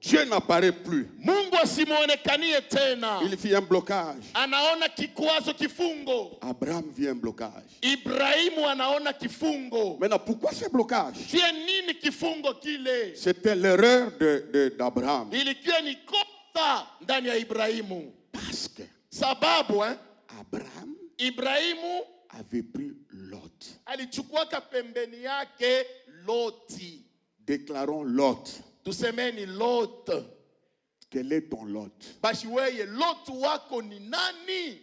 Dieu n'apparaît plus. Mungu asimuonekanie tena. Il fit un blocage. Anaona kikwazo, kifungo. Abraham vit un blocage. Ibrahimu anaona kifungo. Maintenant, pourquoi ce blocage? Je nini kifungo kile? C'était l'erreur d'Abraham. Ilikuwa ni kosa ndani ya Ibrahimu. Parce que Sababu Abraham Ibrahimu avait pris Lot. alichukuaka pembeni yake Loti. Déclarons Lot. Tusemeni Lot. Quel est ton Lot? Basi weye Lot wako ni nani?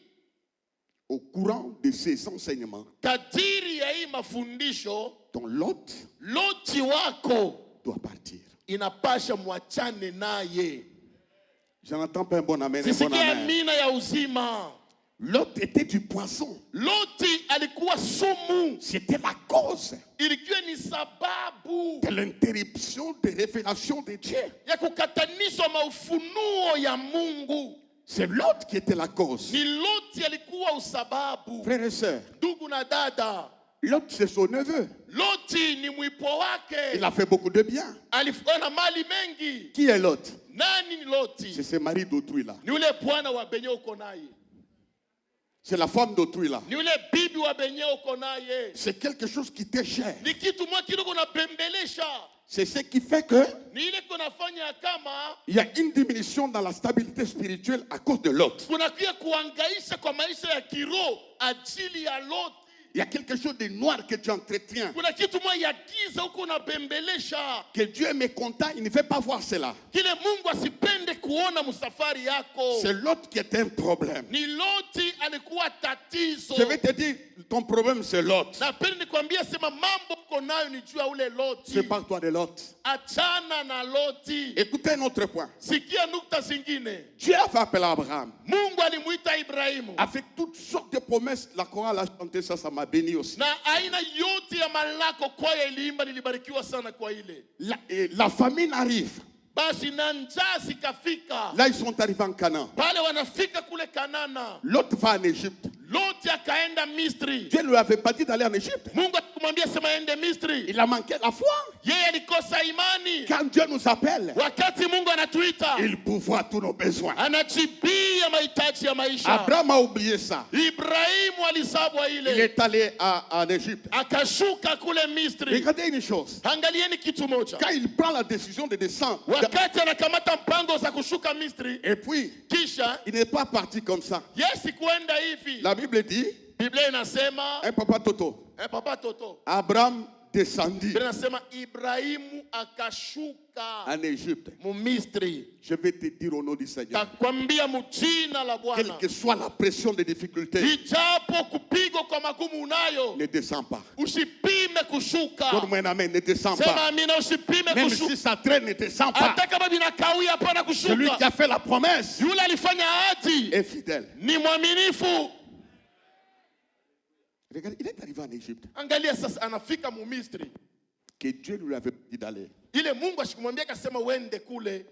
Au courant de ces enseignements, Kadiri ya hii mafundisho, ton Lot Loti wako doit partir. inapasha mwachane naye. Je n'entends pas un bon amen. Un bon Sisikia amen. amina ya uzima. Lot était du poisson. Loti alikuwa sumu. C'était la cause Ilikuwa ni sababu de l'interruption des révélations de Dieu. ya kukatanishwa maufunuo ya Mungu. C'est Lot qui était la cause. Ni Loti alikuwa usababu. Frères et sœurs, Ndugu na dada, Lot c'est son neveu. Loti ni mwipo wake. Il a fait beaucoup de bien. Alikuwa na mali mengi. Qui est Lot? Nani ni Loti? C'est ce mari d'autrui là. Ni ule bwana wa benye uko naye. C'est la femme d'autrui là. Ni ule bibi wa benye uko naye. C'est quelque chose qui t'est cher. Ni kitu mwa kidogo na bembelesha. C'est ce qui fait que Ni ile kunafanya kama il y a une diminution dans la stabilité spirituelle à cause de Lot. kunakuwa kuangaisha kwa maisha ya kiroho ajili ya Loti. Il y a quelque chose de noir que tu entretiens. Kuna kitu mwa ya giza huko unabembelesha. Que Dieu est mécontent, il ne veut pas voir cela. Kile Mungu asipende kuona msafari yako. C'est Lot qui est un problème. Ni Loti alikuwa tatizo. Je vais te dire, ton problème c'est Lot. Napenda nikwambie sema mambo uko nayo ni juu ya ule Loti. Sépare-toi de Lot. Achana na Loti. Écoutez un autre point. Sikia nukta zingine. Dieu avait appelé Abraham. Mungu alimuita Ibrahimu. Avec toutes sortes de promesses, la chorale a chanté ça, ça m'a béni aussi. Na aina yote ya malako kwaya iliimba, nilibarikiwa sana kwa ile. La famine arrive. Basi na njaa zikafika. Là, ils sont arrivés en Canaan. Pale wanafika kule Kanana. L'autre va en Égypte. Loti akaenda Misri. Dieu ne lui avait pas dit d'aller en Égypte. Mungu akamwambia sema ende Misri. Il a manqué la foi. Yeye alikosa imani. Quand Dieu nous appelle, Wakati Mungu anatuita, il pourvoit tous nos besoins. anajibia mahitaji ya maisha. Abraham a oublié ça. Ibrahimu alisabwa Il ile. est allé en Égypte. Akashuka kule Misri. Regardez une chose. Angalieni kitu moja. Quand il prend la décision de descendre, Wakati anakamata mpango za kushuka Misri, et puis, kisha il n'est pas parti comme ça. Yesi kuenda hivi. La Bible dit, Biblia inasema, un papa Toto, papa Toto. Abraham descendit Biblia inasema Ibrahimu akashuka en Égypte. mu Misri. Je vais te dire au nom du Seigneur, Takwambia mujina la quelle Bwana. que soit la pression des difficultés, Ijapo kupigwa kwa magumu unayo, ne descends pas. usipime kushuka. Donne-moi un amen, ne descends Sema pas. amina, usipime Même kushuka. si ça traîne, ne descends pas. Hata kama vinakawia hapana Celui qui kushuka. a fait la promesse Yule alifanya ahadi est fidèle. ni mwaminifu. Regarde, il est arrivé en Égypte. Angalia sasa anafika mu Misri. Que Dieu lui avait dit d'aller. Ile Mungu asikumwambia akasema wende kule.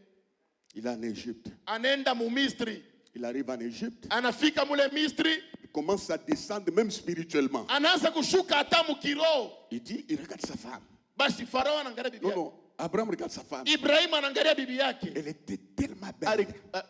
Il est en Égypte. Anaenda mu Misri. Il arrive en Égypte. Anafika mule Misri. Il commence à descendre même spirituellement. Anaanza kushuka hata mu kiroho. Il dit, il regarde sa femme. Basi Farao anaangalia bibi Non, yake. non. Abraham regarde sa femme. Ibrahim anaangalia bibi yake. Elle était tellement belle.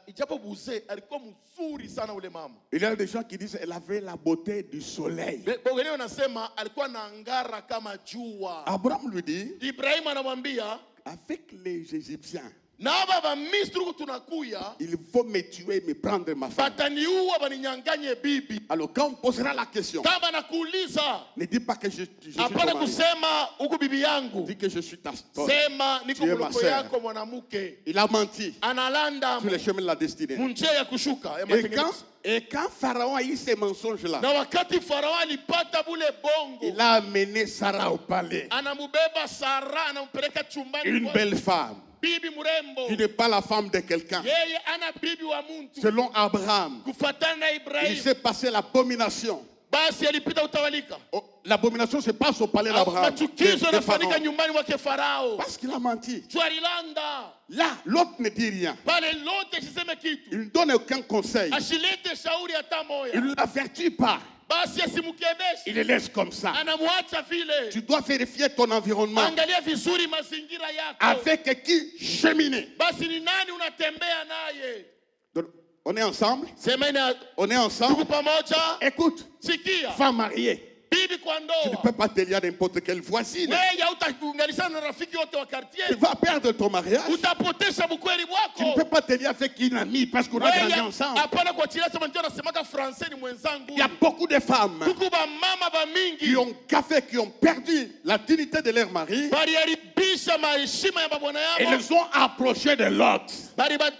Ijapo buze alikuwa mzuri sana ule mama. Il y a des gens qui disent elle avait la beauté du soleil. Wengine wanasema alikuwa na ngara kama jua. Abraham lui dit, Ibrahim anamwambia, avec les Égyptiens, na aba ba Misri huku tunakuya, il faut me tuer, me prendre ma femme. bataniua baninyanganye bibi. Alors quand on posera la question, Kama nakuuliza, ne dis pas que je suis ton hapana mari. kusema huku bibi yangu. Dis que je suis ta sœur. Sema niko Tu es ma mloko sœur. yako mwanamke. Il a menti Analanda sur les chemins de la destinée. munjia ya kushuka ya Et matengenezo. quand Pharaon a eu ces mensonges-là, Na wakati Farao alipata bule bongo, il a amené Sarah au palais. anamubeba Sara, anampeleka chumbani Une kwa belle femme bibi mrembo. qui n'est pas la femme de quelqu'un. Yeye ana bibi wa muntu. Selon Abraham, Kufatana na il Ibrahim, s'est passé l'abomination. basi alipita utawalika. Oh, l'abomination se passe au palais d'Abraham. Machukizo de yanafanyika Pharaon. nyumbani mwake Farao. Parce qu'il a menti. Twarilanda. Là, l'autre ne dit rien. Pale lote asiseme kitu. Il ne donne aucun conseil. Ashilete shauri hata Il moya. ne l'avertit pas. Basi asimkebeshe. Il le laisse comme ça. Anamwacha vile. Tu dois vérifier ton environnement. Angalia vizuri mazingira yako. Avec qui cheminer. Basi ni nani unatembea naye? Donc, on est ensemble. Semeni On est ensemble. tuko pamoja. Écoute, Sikia. femme mariée. Bibi kwa Tu ne ndoa. peux pas te lier à n'importe quelle voisine. Wewe hautakuunganisha na rafiki wote wa Tu quartier. vas perdre ton mariage. Utapotesha bukweli Tu ne wako. peux pas te lier avec une amie parce qu'on a grandi Wewe ensemble. hapana kuachilia sema ndio nasemaka Francais ni mwenzangu. Il y a beaucoup de femmes Kuku ba mama ba qui mingi. ont café, qui ont perdu la dignité de leur mari Baliharibia baliharibisha maheshima ya babwana Et yabo, les ont approchés de Lot.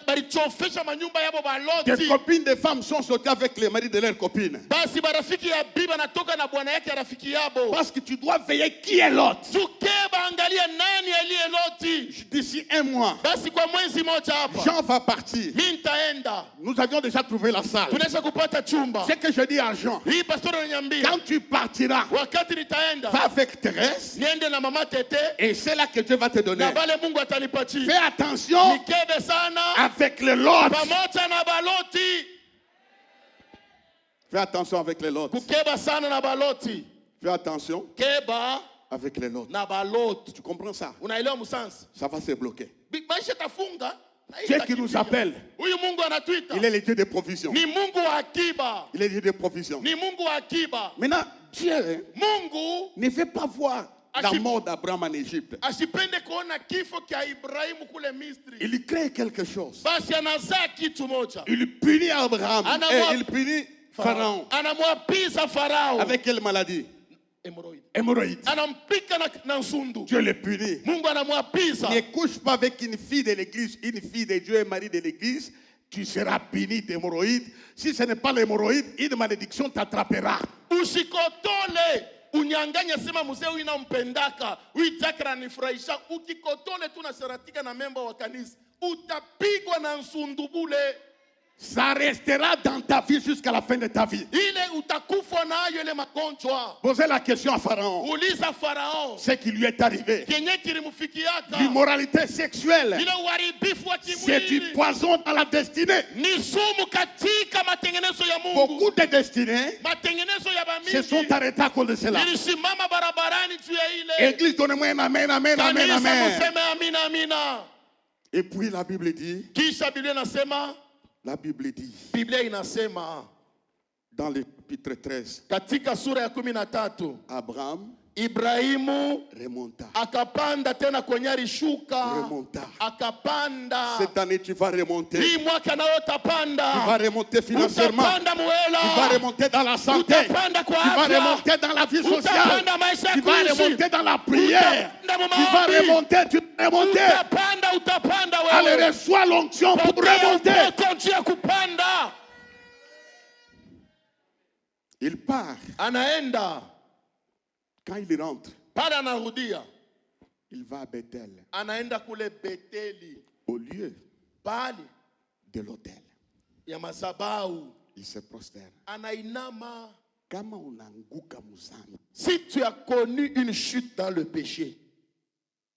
balichofesha manyumba yabo Des baloti. copines de femmes sont sorties avec les maris de leurs copines. Basi barafiki ya bibi anatoka na bwana yake ya rafiki yabo. Parce que tu dois veiller qui est Lot. Tukeba angalia nani aliye Loti. D'ici un mois, Basi kwa mwezi moja hapa Jean va partir. mimi nitaenda. Nous avions déjà trouvé la salle. Tunaweza kupata chumba. Ce que je dis à Jean, Hii pastor ananiambia quand tu partiras, wakati nitaenda va avec Thérèse niende na mama Tete et c'est là que Dieu va te donner. na bale Mungu atanipatia. Fais attention Nikebe sana avec les Lot. pamoja na baloti. Fais attention avec les Lot. Kukeba sana na baloti. Fais attention Keba avec les Lot. na baloti. Tu comprends ça? Unaelewa msansi? Ça va se bloquer. Maisha tafunga. na hii Dieu qui itakimbia. nous appelle, Huyu Mungu anatuita. il est le Dieu de provision. Ni Mungu wa akiba. Il est le Dieu de provision. Ni Mungu wa akiba. Maintenant, Dieu Mungu ne veut pas voir la Achille. mort d'Abraham en Égypte. asipende kuona kifo kia Ibrahimu kule Misri. Il crée quelque chose. Basi anazaa kitu moja. Il punit Abraham Anna et moi- il punit Pharaon. Anamwapiza Farao. Avec quelle maladie? Hemorrhoid. Hémorroïde. Anampika na nsundu. Dieu le punit. Mungu anamwapiza. Ne couche pas avec une fille de l'église, une fille de Dieu et mari de l'église, tu seras puni d'hémorroïde. Si ce n'est pas l'hémorroïde, une malédiction t'attrapera. Usikotole. Unyanganya sema mzee huyu nampendaka. Huyu jakra nifurahisha. Ukikotole tu nasaratika na memba wa kanisa. Utapigwa na nsundubule. Ça restera dans ta vie jusqu'à la fin de ta vie. Ile utakufa nayo ile magonjwa. Posez la question à Pharaon. Uliza Farao. Ce qui lui est arrivé. Kenye kilimufikiaka. L'immoralité sexuelle, Ile uharibifu wa c'est du kimwili. poison dans la destinée. Ni sumu katika matengenezo ya Mungu. Beaucoup de destinées Matengenezo ya se sont bamingi. arrêtées à cause de cela. Nilisimama barabarani juu ya ile. Église, donnez-moi un amen, amen, amen, Kanisa amen. museme amina amina. Et puis la Bible dit, Kisha Biblia inasema, la Bible dit, Biblia inasema dans le chapitre 13, katika sura ya 13, Abraham Ibrahimu remonta. akapanda tena kwenye alishuka. Remonta. Akapanda. Cette année, tu vas remonter. Hii mwaka nao utapanda. Tu vas remonter financièrement. Utapanda muhela. Tu vas remonter dans la santé. Utapanda kwa Tu vas afya. remonter dans la vie sociale. Utapanda maisha ya Tu vas kuishi. remonter dans la prière. Utapanda Tu vas maombi. remonter, tu vas remonter. Utapanda Allez, wewe. reçois l'onction pour remonter. Pokea njia ya kupanda. Il part. Anaenda. Quand il rentre, Pale anarudia. il va à Bethel, Anaenda kule Beteli. au lieu Pale de l'autel. ya madhabahu. Il se prosterne. Anainama. Kama unaanguka mzambi, Si tu as connu une chute dans le péché,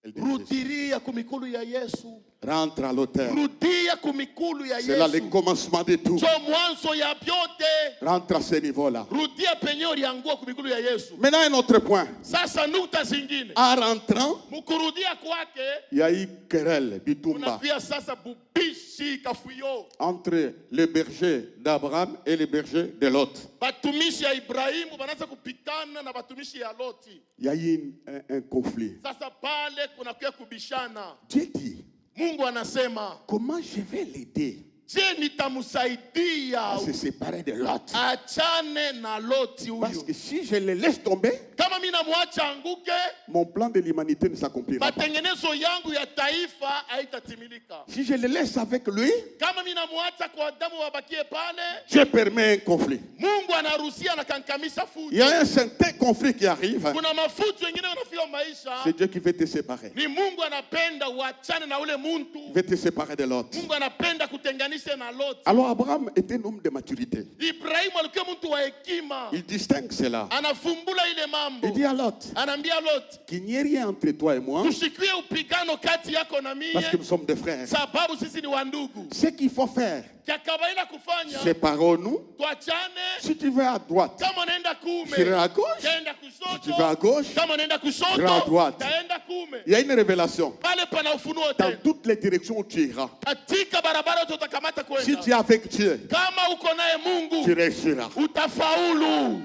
elle dit, rudiria kumikulu ya Yesu. rentre à l'autel. Rudia kumikulu ya C'est là le Yesu. commencement de tout. Jo mwanzo ya vyote. Rentre à ce niveau-là. Rudia penye uliangua kumikulu ya Yesu. Maintenant, un autre point. Sasa nukta zingine. En rentrant, Mkurudia kwake. il y a eu querelle, bitumba, Unakuya sasa bubishi kafuyo. entre le berger d'Abraham et le berger de Lot. Batumishi ya Ibrahimu banaanza kupitana na batumishi ya Loti. Il y a eu un conflit. Sasa pale kunakuya kubishana. Dieu dit, Mungu anasema, comment je vais l'aider je nitamsaidia à se séparer de Lot? achane na Loti Parce huyu. que si je le laisse tomber, Kama mimi namwacha anguke, mon plan de l'humanité ne s'accomplira pas. matengenezo yangu ya taifa haitatimilika. Si je le laisse avec lui, Kama mimi namwacha kwa Adamu wabakie pale, Dieu permet un conflit. Mungu anaruhusia na kankamisha Il y a fujo. un certain conflit qui arrive. Kuna mafujo wengine wanafika maisha. C'est Dieu qui veut te séparer. Ni Mungu anapenda uachane na ule muntu. Il veut te séparer de Lot. Mungu anapenda kutenganisha na Loti. Alors Abraham était un homme de maturité. Ibrahimu alikuwa mtu wa hekima. Il distingue cela. Anafumbula ile mambo. Il dit à Lot, Anaambia Loti, qu'il n'y ait rien entre toi et moi, tushikie upigano kati yako na mie, parce que nous sommes des frères. sababu sisi ni wandugu. Ce qu'il faut faire, Kya kawaida kufanya, séparons-nous. tuachane. Si tu vas à droite, Kama unaenda kuume, j'irai à gauche. taenda Si tu vas à kushoto. gauche, Kama unaenda kushoto, J'irai à droite. taenda kuume. il y a une révélation. Pale pana ufunuo Dans tena. toutes les directions où tu iras, Katika barabara yote utakamata si kwenda. tu es avec Dieu, Kama uko naye tu Mungu, réussiras. utafaulu.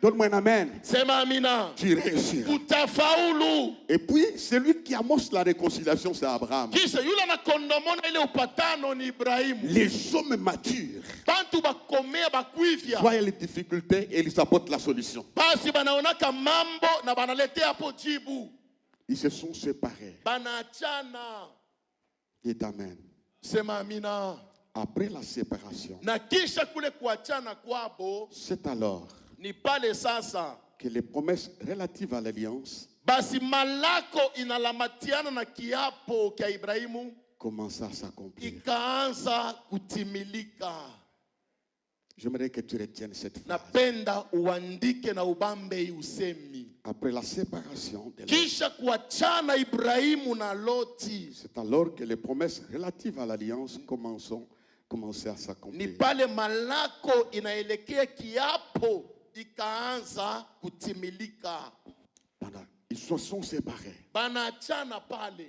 Donne-moi un amen. Sema amina. Tu réussiras. Utafaulu. Et puis, celui qui amorce la réconciliation, c'est Abraham. Kisha yule anakondomona ile upatano ni Ibrahimu. Les hommes matures Bantu bakomea bakwivya. voient les difficultés et ils apportent la solution. Basi banaonaka mambo na banaletea hapo jibu. Ils se sont séparés. Banaachana. Dites Amen. Sema amina. Après la séparation, Na kisha kule kuachana kwabo, c'est alors ni pale sasa que les promesses relatives à l'alliance basi malako inalamatiana na kiapo kia Ibrahimu commencent à s'accomplir. ikaanza kutimilika. J'aimerais que tu retiennes cette phrase. Napenda uandike na ubambe usemi. Après la séparation de Lot, Kisha kuachana Ibrahimu na Loti, c'est alors que les promesses relatives à l'alliance commençaient à ni s'accomplir. pale malako inaelekea kiapo ikaanza kutimilika. Ils se sont séparés. Banaachana pale.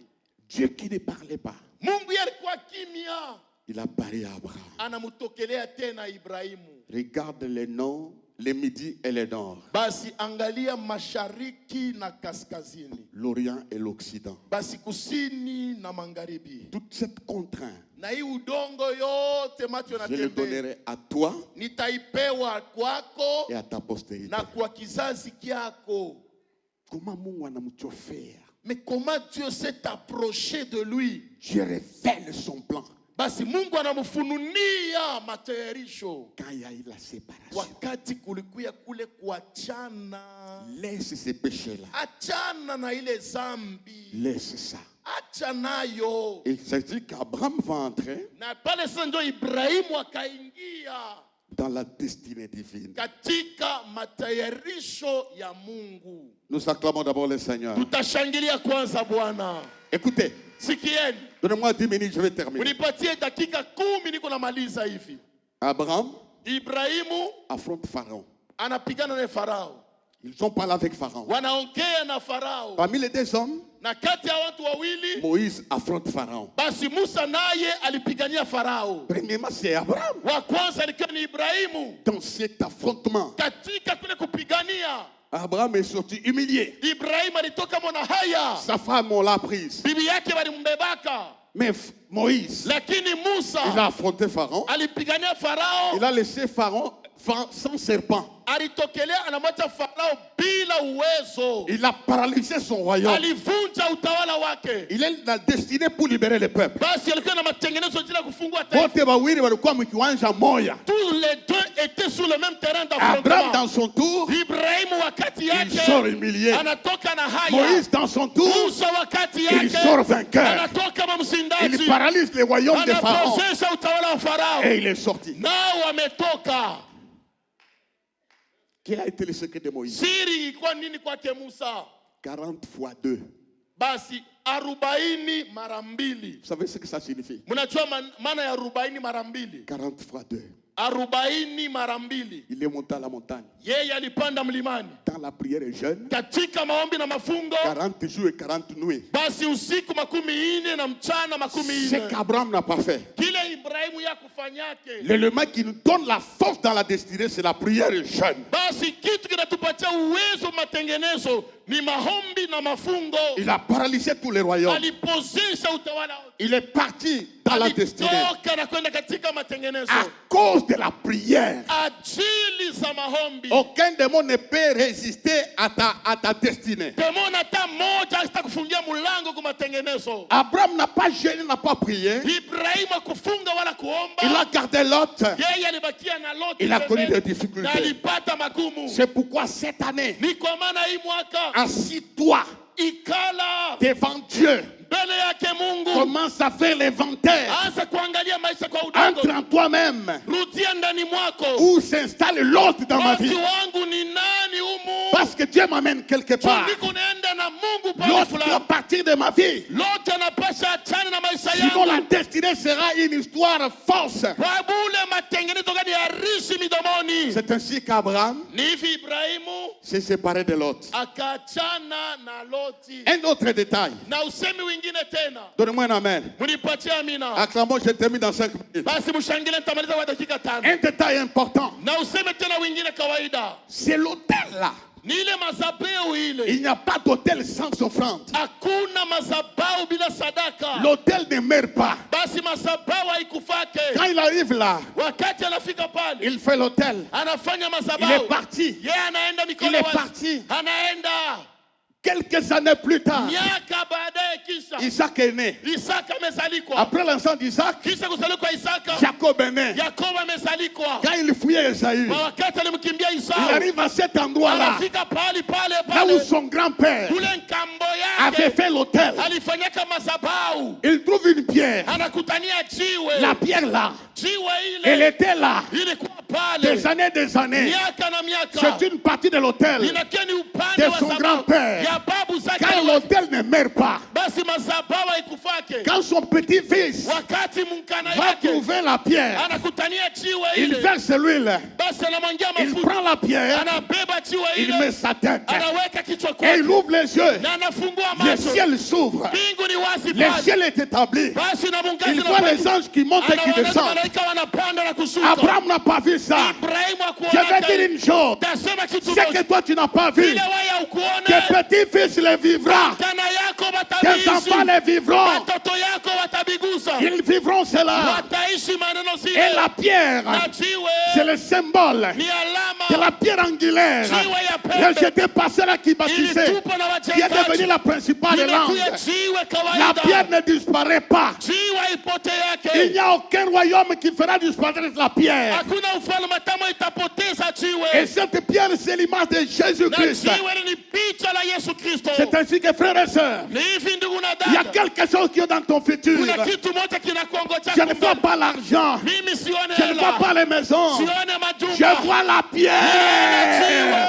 Dieu qui ne parlait pas, Mungu yalikuwa kimya, il a parlé à Abraham. anamutokelea tena Ibrahimu. Regarde les noms, les midis et les nord, Basi angalia mashariki na kaskazini, l'Orient et l'Occident. basi kusini na magharibi. Toute cette contrainte, Na hii udongo yote macho je le yanatembea, donnerai à toi nitaipewa kwako et à ta postérité. na kwa kizazi kyako. Comment Mungu anamchofea? Mais comment Dieu s'est approché de lui? Dieu révèle son plan Basi Mungu anamufununia matayarisho quand il y a eu la séparation. wakati kulikuya kule kuachana. Laisse ces péchés-là. Achana na ile zambi, Laisse ça. acha nayo. Et c'est dit qu'Abraham va entrer Na pale sasa ndio Ibrahimu akaingia dans la destinée divine. katika matayarisho ya Mungu. Nous acclamons d'abord le Seigneur. Tutashangilia kwanza Bwana. Écoutez, Sikieni, donnez-moi 10 minutes, je vais terminer. unipatie dakika 10 niko namaliza hivi. Abraham Ibrahimu affronte Pharaon. anapigana na Farao, Ils ont parlé avec Pharaon. wanaongea na Farao, Parmi les deux hommes, na kati ya watu wawili Moïse affronte Pharaon. basi Musa naye alipigania Farao. Premièrement, c'est Abraham. Wa kwanza alikuwa ni Ibrahimu. Dans cet affrontement, Katika kule kupigania, Abraham est sorti humilié. Ibrahimu alitoka mwana haya, Sa femme, on l'a prise. bibi yake walimbebaka, Mais Moïse, lakini il Musa a affronté Pharaon. alipigania Farao. Il a laissé Pharaon sans serpent. Alitokelea anamwacha Farao bila uwezo, Il a paralysé son royaume. alivunja utawala wake. Il est la destinée pour libérer le peuple. Basi alikuwa na matengenezo jila kufungua taifa. Wote wawili walikuwa mkiwanja moja. Tous les deux étaient sur le même terrain Abraham d'affrontement. dans son tour, Ibrahimu wakati il sort yake humilié. anatoka na haya, Moïse dans son tour, Musa wakati il sort yake vainqueur. anatoka kama Il msindaji, paralyse le royaume de Pharaon. anapozesha utawala wa Farao, Et il est sorti. nao wametoka. Quel a été le secret de Moïse? Siri ilikuwa nini kwake Musa? 40 fois 2. Basi 40 mara mbili. Vous savez ce que ça signifie? Mnajua maana ya 40 mara mbili? 40 fois 2. 40 mara mbili. Il est monté à la montagne. Yeye alipanda mlimani Dans la prière et jeûne, katika maombi na mafungo, 40 jours et 40 nuits. basi usiku 40 na mchana Ce 40. qu'Abraham n'a pas fait. Kile Ibrahimu ya kufanyake, L'élément qui nous donne la force dans la destinée, c'est la prière et jeûne. basi kitu kinatupatia uwezo matengenezo ni maombi na mafungo. Il a paralysé tous les royaumes. Alipozesha utawala wote, Il est parti dans la destinée. alitoka na kwenda katika matengenezo À cause de la prière. ajili za maombi. Aucun démon ne peut résister à ta destinée. Demona hata moja asitakufungia mlango kwa matengenezo. Abraham n'a pas jeûné, n'a pas prié. Ibrahimu akufunga wala kuomba. Il a gardé Lot. Yeye alibakia na Loti. Il a connu pembeni, des difficultés. na alipata magumu. C'est pourquoi cette année, Ni kwa maana hii mwaka assis-toi ikala devant Dieu. mbele yake Mungu, Commence à faire l'inventaire. anza kuangalia maisha kwa Entre udongo. en toi-même. Rudia ndani mwako, Où s'installe l'autre dans ma vie? watu wangu ni nani humu? Parce que Dieu m'amène quelque part. Niko naenda na Mungu pale L'autre doit fulani. partir de ma vie. Lote anapasha achane na maisha Sinon la yangu. destinée sera une histoire fausse. Kwa bule matengenezo gani ya rishi midomoni. C'est ainsi qu'Abraham Ni hivi Ibrahimu s'est séparé de Lot. akaachana na Loti. Un autre détail. Na usemi wengine tena, Donnez-moi un amen. munipatie amina. Acclamons, je termine dans 5 minutes. Basi mshangile, nitamaliza kwa dakika 5. Un détail important. Na useme tena wengine kawaida. C'est l'autel là. Ni ile mazabeu ile. Il n'y a pas d'autel sans offrande. Hakuna mazabau bila sadaka. L'autel ne meurt pas. Basi mazabau haikufake. Quand il arrive là, Wakati anafika pale, il fait l'autel. anafanya Il est mazabau. parti. Yeye anaenda Il mikono est wazi. parti. Anaenda. Quelques années plus tard, miaka baadaye kisha Isaac est né. Isaka amezalikwa. Après l'enfant d'Isaac, Kisha kuzaliwa kwa Isaka, Jacob est né. Yakobo amezalikwa. Quand il fouillait Esaü, Kwa wakati alimkimbia il Isau, arrive à cet endroit-là, anafika pale là pale où son grand-père kule nkambo avait yake fait l'autel. alifanyaka madhabahu, Il trouve une pierre. anakutania jiwe. La pierre là, Jiwe elle ile était là ilikuwa pale des années. miaka na miaka. C'est une partie de l'autel. Inakia ni upande de wa son sababu grand-père. ya babu zake. Quand l'autel ne meurt pas, Basi madhabahu haikufake. quand son petit-fils Wakati mkana va yake trouver la pierre, anakutania jiwe il ile, verse l'huile, basi anamwangia il mafuta, prend la pierre, anabeba jiwe il met ile, sa tête anaweka kichwa et il kwake ouvre les yeux. na anafungua Le macho. ciel s'ouvre, Mbingu ni wazi le pale. ciel est établi. Basi na mungazi Il na voit les pale. anges qui montent et qui Anaona descendent. malaika wanapanda na kushuka. Abraham n'a pas vu ça. Ibrahimu Je hakuona. vais dire une chose, Tasema kitu c'est que moja. toi tu n'as pas vu. Ile wewe ukuone. Tes petits-fils les vivra, Kana yako tes enfants watabiishi. les vivront. Watoto yako watabigusa. Ils vivront cela. Wataishi maneno Et zile. la pierre, Na c'est jiwe le symbole ni de alama. la pierre angulaire. Jiwe ya pembe. Rejeté par ceux-là qui bâtissaient, Ilitupwa na qui est devenue wajengaji. la principale langue. Imekuja jiwe La pierre kawaida. ne disparaît pas. Jiwe ipote Il yake. n'y a aucun royaume qui fera disparaître la pierre. Hakuna ufalme tamo itapoteza Et jiwe. cette pierre, c'est l'image de Na Jésus-Christ. jiwe ni picha la Yesu Kristo. C'est ainsi que frères et sœurs, Ni hivi ndugu na il y a dada. quelque chose qui est dans ton futur. Kuna kitu moja kinakuongoja Je ne vois kumbe. pas l'argent. Mimi sione Je ne vois pas hela. les maisons. Sione majumba. Je vois la pierre.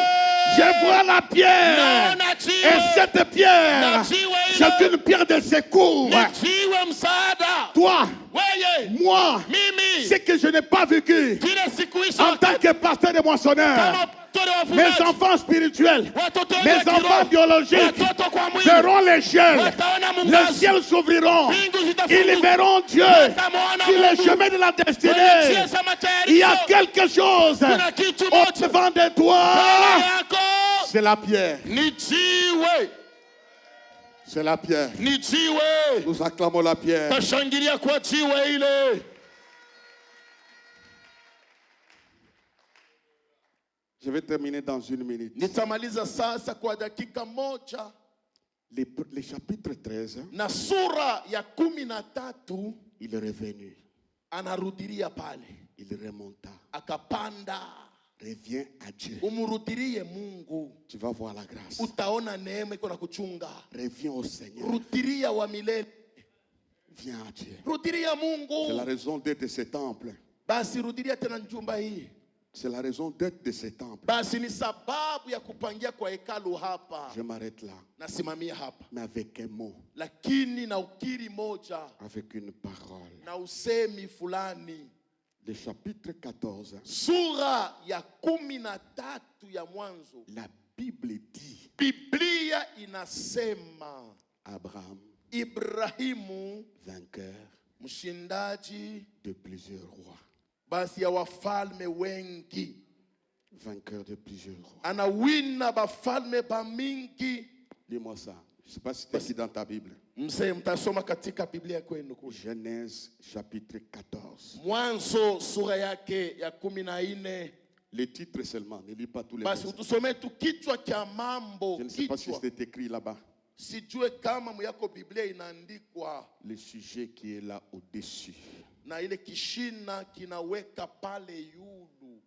Je vois la pierre. Naona Et jiwe. cette pierre, Na jiwe c'est ile une pierre de secours. ni jiwe msaada. Toi, Weye, moi, mimi ce que je n'ai pas vécu kile sikuishi en tant wakati que pasteur de moissonneur, kama pastori wa mes wafugaji. enfants spirituels, Watoto mes wengi wa enfants kiroho. biologiques Watoto kwa mwili. verront les ciels. Wataona Les mungazi. ciels s'ouvriront. Mbingu Ils zitafunguka. verront Dieu Watamuona sur le Mungu. chemin de la Kwenye destinée. njia za Il y a matayarisho. quelque chose Kuna kitu moja au-devant de toi. mbele yako. C'est la pierre. Ni jiwe. C'est la pierre. Ni jiwe. Nous acclamons la pierre. Tashangilia kwa jiwe ile. Je vais terminer dans une minute. Nitamaliza sasa kwa dakika moja. Les chapitres 13, Na sura ya 13 il est revenu. anarudilia pale. Il remonta. Akapanda. Reviens à Dieu. Umurudilie Mungu. Tu vas voir la grâce. Utaona neema iko na kuchunga. Reviens au Seigneur. Rudilia wa milele. Viens à Dieu. Rudilia C'est la Mungu. raison d'être de ce temple. Basi rudilia tena njumba hii. C'est la raison d'être de ce temple. Basi ni sababu ya kupangia kwa hekalu hapa. Je m'arrête là. Nasimamia hapa. Mais avec un mot, Lakini na ukiri moja avec une parole. na usemi fulani. Le chapitre 14, Sura ya 13 ya Mwanzo. la Bible dit, Biblia inasema Abraham, Ibrahimu vainqueur mshindaji de plusieurs rois. basi ya wafalme wengi. Vainqueur de plusieurs rois. Anawina bafalme bamingi. Lis-moi ça. Je ne sais pas si c'est écrit dans ta Bible. Mzee, mtasoma katika Biblia kwenu kule. Genèse chapitre 14. Mwanzo sura yake ya 14. Les titres seulement, ne lis pas tous les Basi versets. utusomee tu kichwa cha mambo. Je ne sais pas si Kichwa. c'est écrit là-bas. Sijue kama myako Biblia inaandikwa Le sujet qui est là au-dessus. na ile kishina kinaweka pale yulu.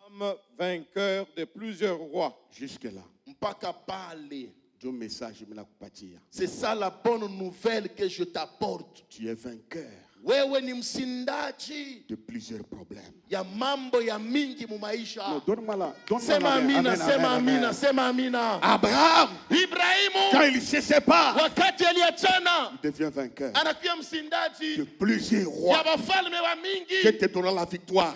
Abraham, vainqueur de plusieurs rois. Jusque-là. Mpaka pale. Dieu message me la kupatia. C'est ça la bonne nouvelle que je t'apporte. Tu es vainqueur Wewe ni msindaji de plusieurs problèmes. ya mambo ya mingi mu Non, maisha. donne-moi la. Sema amina, sema amina, sema amina. Abraham, quand Ibrahimu il se sépare, wakati aliachana il devient vainqueur anakuwa de msindaji plusieurs ya rois. wafalme wa Qui mingi. te donnera la victoire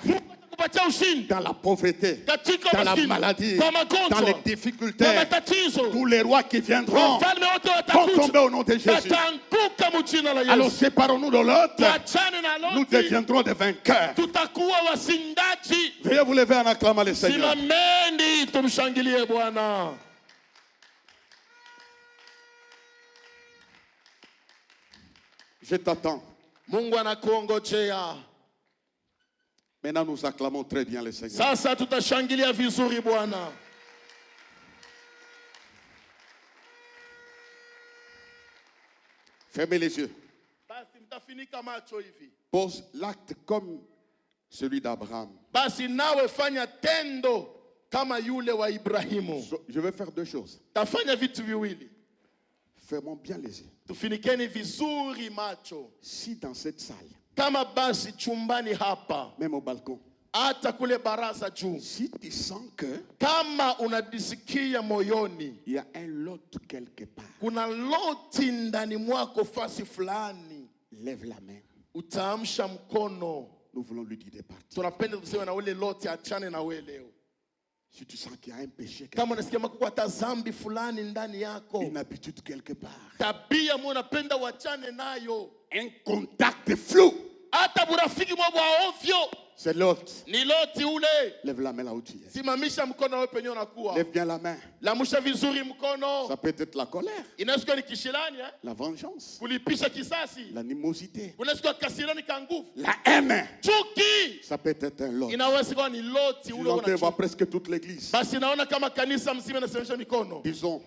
Kupatia ushindi dans la pauvreté, katika dans la maskini, maladie, kwa dans les magonjwa, kwa difficultés. matatizo. Tous les rois qui viendront Wafalme wote vont tomber watakuja, au nom de Jésus. wataanguka mjina la Alors Yesu. séparons-nous de l'autre. Tuachane na Nous Loti, deviendrons des vainqueurs. tutakuwa wasindaji. Veuillez vous lever en acclamant le Seigneur. Simameni tumshangilie Bwana. Je t'attends. Mungu anakuongojea. Maintenant, nous acclamons très bien le Seigneur. Sasa tutashangilia vizuri Bwana. Fermez les yeux. Basi mtafunika macho hivi. Pose l'acte comme celui d'Abraham. Basi nawe fanya tendo kama yule wa Ibrahimu. Je vais faire deux choses. Tafanya vitu viwili. Fermons bien les yeux. Tufinikeni vizuri macho. Si dans cette salle, Kama basi chumbani hapa, même au balcon, hata kule baraza juu, si tu sens que kama unajisikia moyoni il y a un lot quelque part, kuna loti ndani mwako fasi fulani, lève la main. utaamsha mkono. Nous voulons lui dire de partir. Tunapenda tuseme na ule loti achane na wewe leo. Si tu sens qu'il y a un péché, Kama unasikia makuwa hata dhambi fulani ndani yako, une habitude quelque part, tabia mwe unapenda wachane nayo, un contact flou, hata burafiki mwa bwa ovyo, c'est l'autre. ni loti ule. Lève la main là où tu es. Simamisha mkono wewe penye unakuwa. Lève bien la main. Lamusha vizuri mkono. Ça peut être la colère, Inaweza kuwa ni kishilani, la vengeance, kulipisha kisasi. l'animosité, Unaweza kuwa kasirani ka nguvu. la haine. Chuki. Ça peut être un lot. Inaweza kuwa ni loti ule On voit una. presque toute l'église. Basi naona kama kanisa mzima inasemesha mikono. Disons,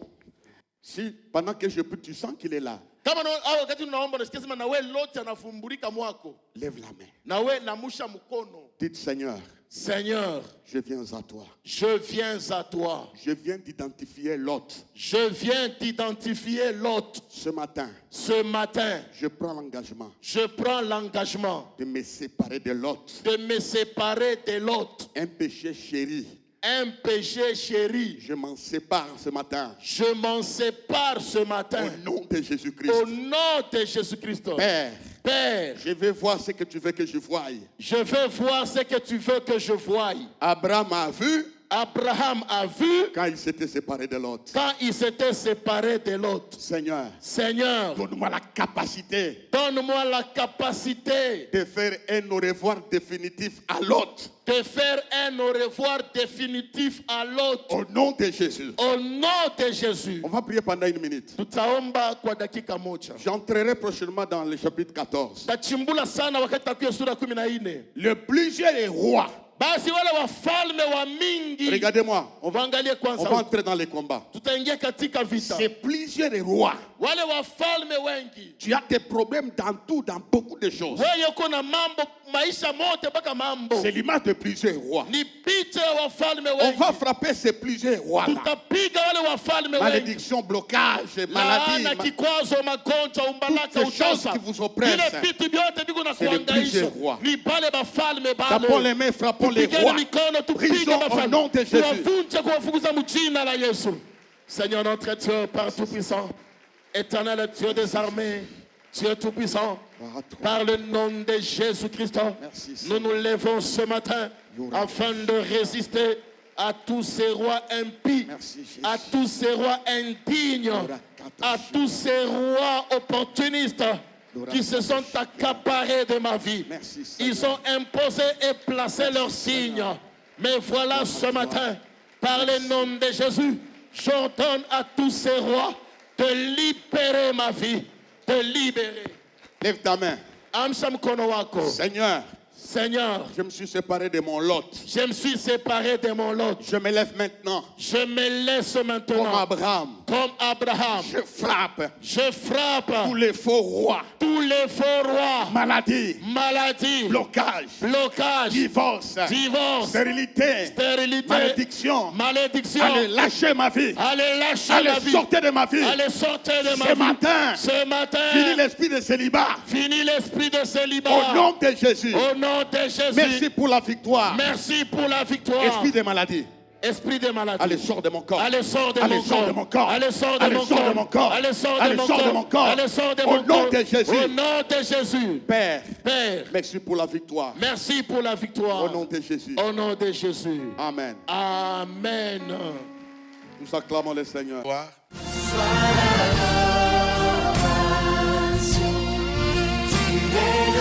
si pendant que je prie, tu sens qu'il est là, Kama au wakati unaomba unasikia sema na wewe loti anafumbulika mwako. lève la main. Na wewe lamusha mkono. Dites, Seigneur, Seigneur, je viens à toi. je viens à toi. Je viens d'identifier Lot. Je viens d'identifier Lot. Ce matin, Ce matin, je prends l'engagement je prends l'engagement de me séparer de Lot. de me séparer de Lot. Un péché chéri, Un péché chéri. je m'en sépare ce matin. Je m'en sépare ce Au matin. nom de Jésus-Christ. Au nom de Jésus-Christ. Père, Père, je vais voir ce que tu veux que je voie. je veux voir ce que tu veux que je voie. Abraham a vu Abraham a vu quand il s'était séparé de Lot. quand il s'était séparé de Lot. Seigneur, Seigneur, donne-moi la capacité donne-moi la capacité de faire un au revoir définitif à Lot. de faire un au revoir définitif à Lot. Au nom de Jésus. Au nom de Jésus. On va prier pendant une minute. Tutaomba kwa dakika moja. J'entrerai prochainement dans le chapitre 14. Tachimbula sana wakati takuya sura 14. Le plus jeune est roi. Basi wale wafalme wa mingi. Regardez-moi, on va Waangalie kwanza. entrer dans les combats. Tutaingia katika vita. C'est plusieurs rois. Wale wafalme wengi. Tu as des problèmes dans tout, dans beaucoup de choses. Wewe uko na mambo maisha mote mpaka mambo. C'est l'image de plusieurs rois. Ni picha ya wafalme On wengi. va frapper ces plusieurs rois-là. Tutapiga wale wafalme wengi. Malédiction, blocage, maladie, Laana, kikwazo, magonjwa, umbalaka, toutes ces choses utasa. qui vous oppressent. Vile vitu vyote viko na C'est les kuangaisha. plusieurs rois. Ni pale bafalme Tapons bale. les mains, frappons les Tupigane rois. mikono, tupige Prisons au bafalme. nom de Jésus. Tuwavunje kuwafukuza mjina la Yesu. Seigneur notre Dieu, Père tout-puissant, éternel Dieu des armées, Dieu tout-puissant, par le nom de Jésus-Christ, Merci, nous nous levons ce matin afin de résister à tous ces rois impies, Merci, Jésus. à tous ces rois indignes, à tous ces rois opportunistes qui se sont accaparés de ma vie. Merci, Seigneur. Ils ont imposé et placé leurs signes. Mais voilà ce matin, par le nom de Jésus, j'ordonne à tous ces rois de libérer ma vie, de libérer. Lève ta main. Amsha mkono wako. Seigneur, Seigneur, je me suis séparé de mon Lot. je me suis séparé de mon Lot. Je me lève maintenant Je me laisse comme maintenant, Abraham. comme Abraham. Je frappe Je frappe tous les faux rois. tous les faux rois, Maladie, maladies, blocage, blocage, divorce, divorce, stérilité, stérilité, malédiction. malédiction. Allez, lâchez ma vie. Allez lâcher ma Allez, vie. sortez de ma vie. Allez sortir de ma Ce vie. matin, Ce matin, fini l'esprit de célibat. fini l'esprit de célibat. Au nom de Jésus. Au nom de Jésus. Merci pour la victoire. Merci pour la victoire. Esprit de maladie. Esprit de maladie. Allez, sors de mon corps. Allez, sors de Allez, mon sors corps. de mon corps. Allez, sors de Allez, mon sors corps. de mon corps. Allez, sors de Allez, mon sors de corps. mon corps. Allez, sors de Au mon nom corps. de Jésus. Au nom de Jésus. Père, Père, merci pour la victoire. merci pour la victoire. Au nom de Jésus. Au nom de Jésus. Amen. Amen. Nous acclamons le Seigneur. Tu es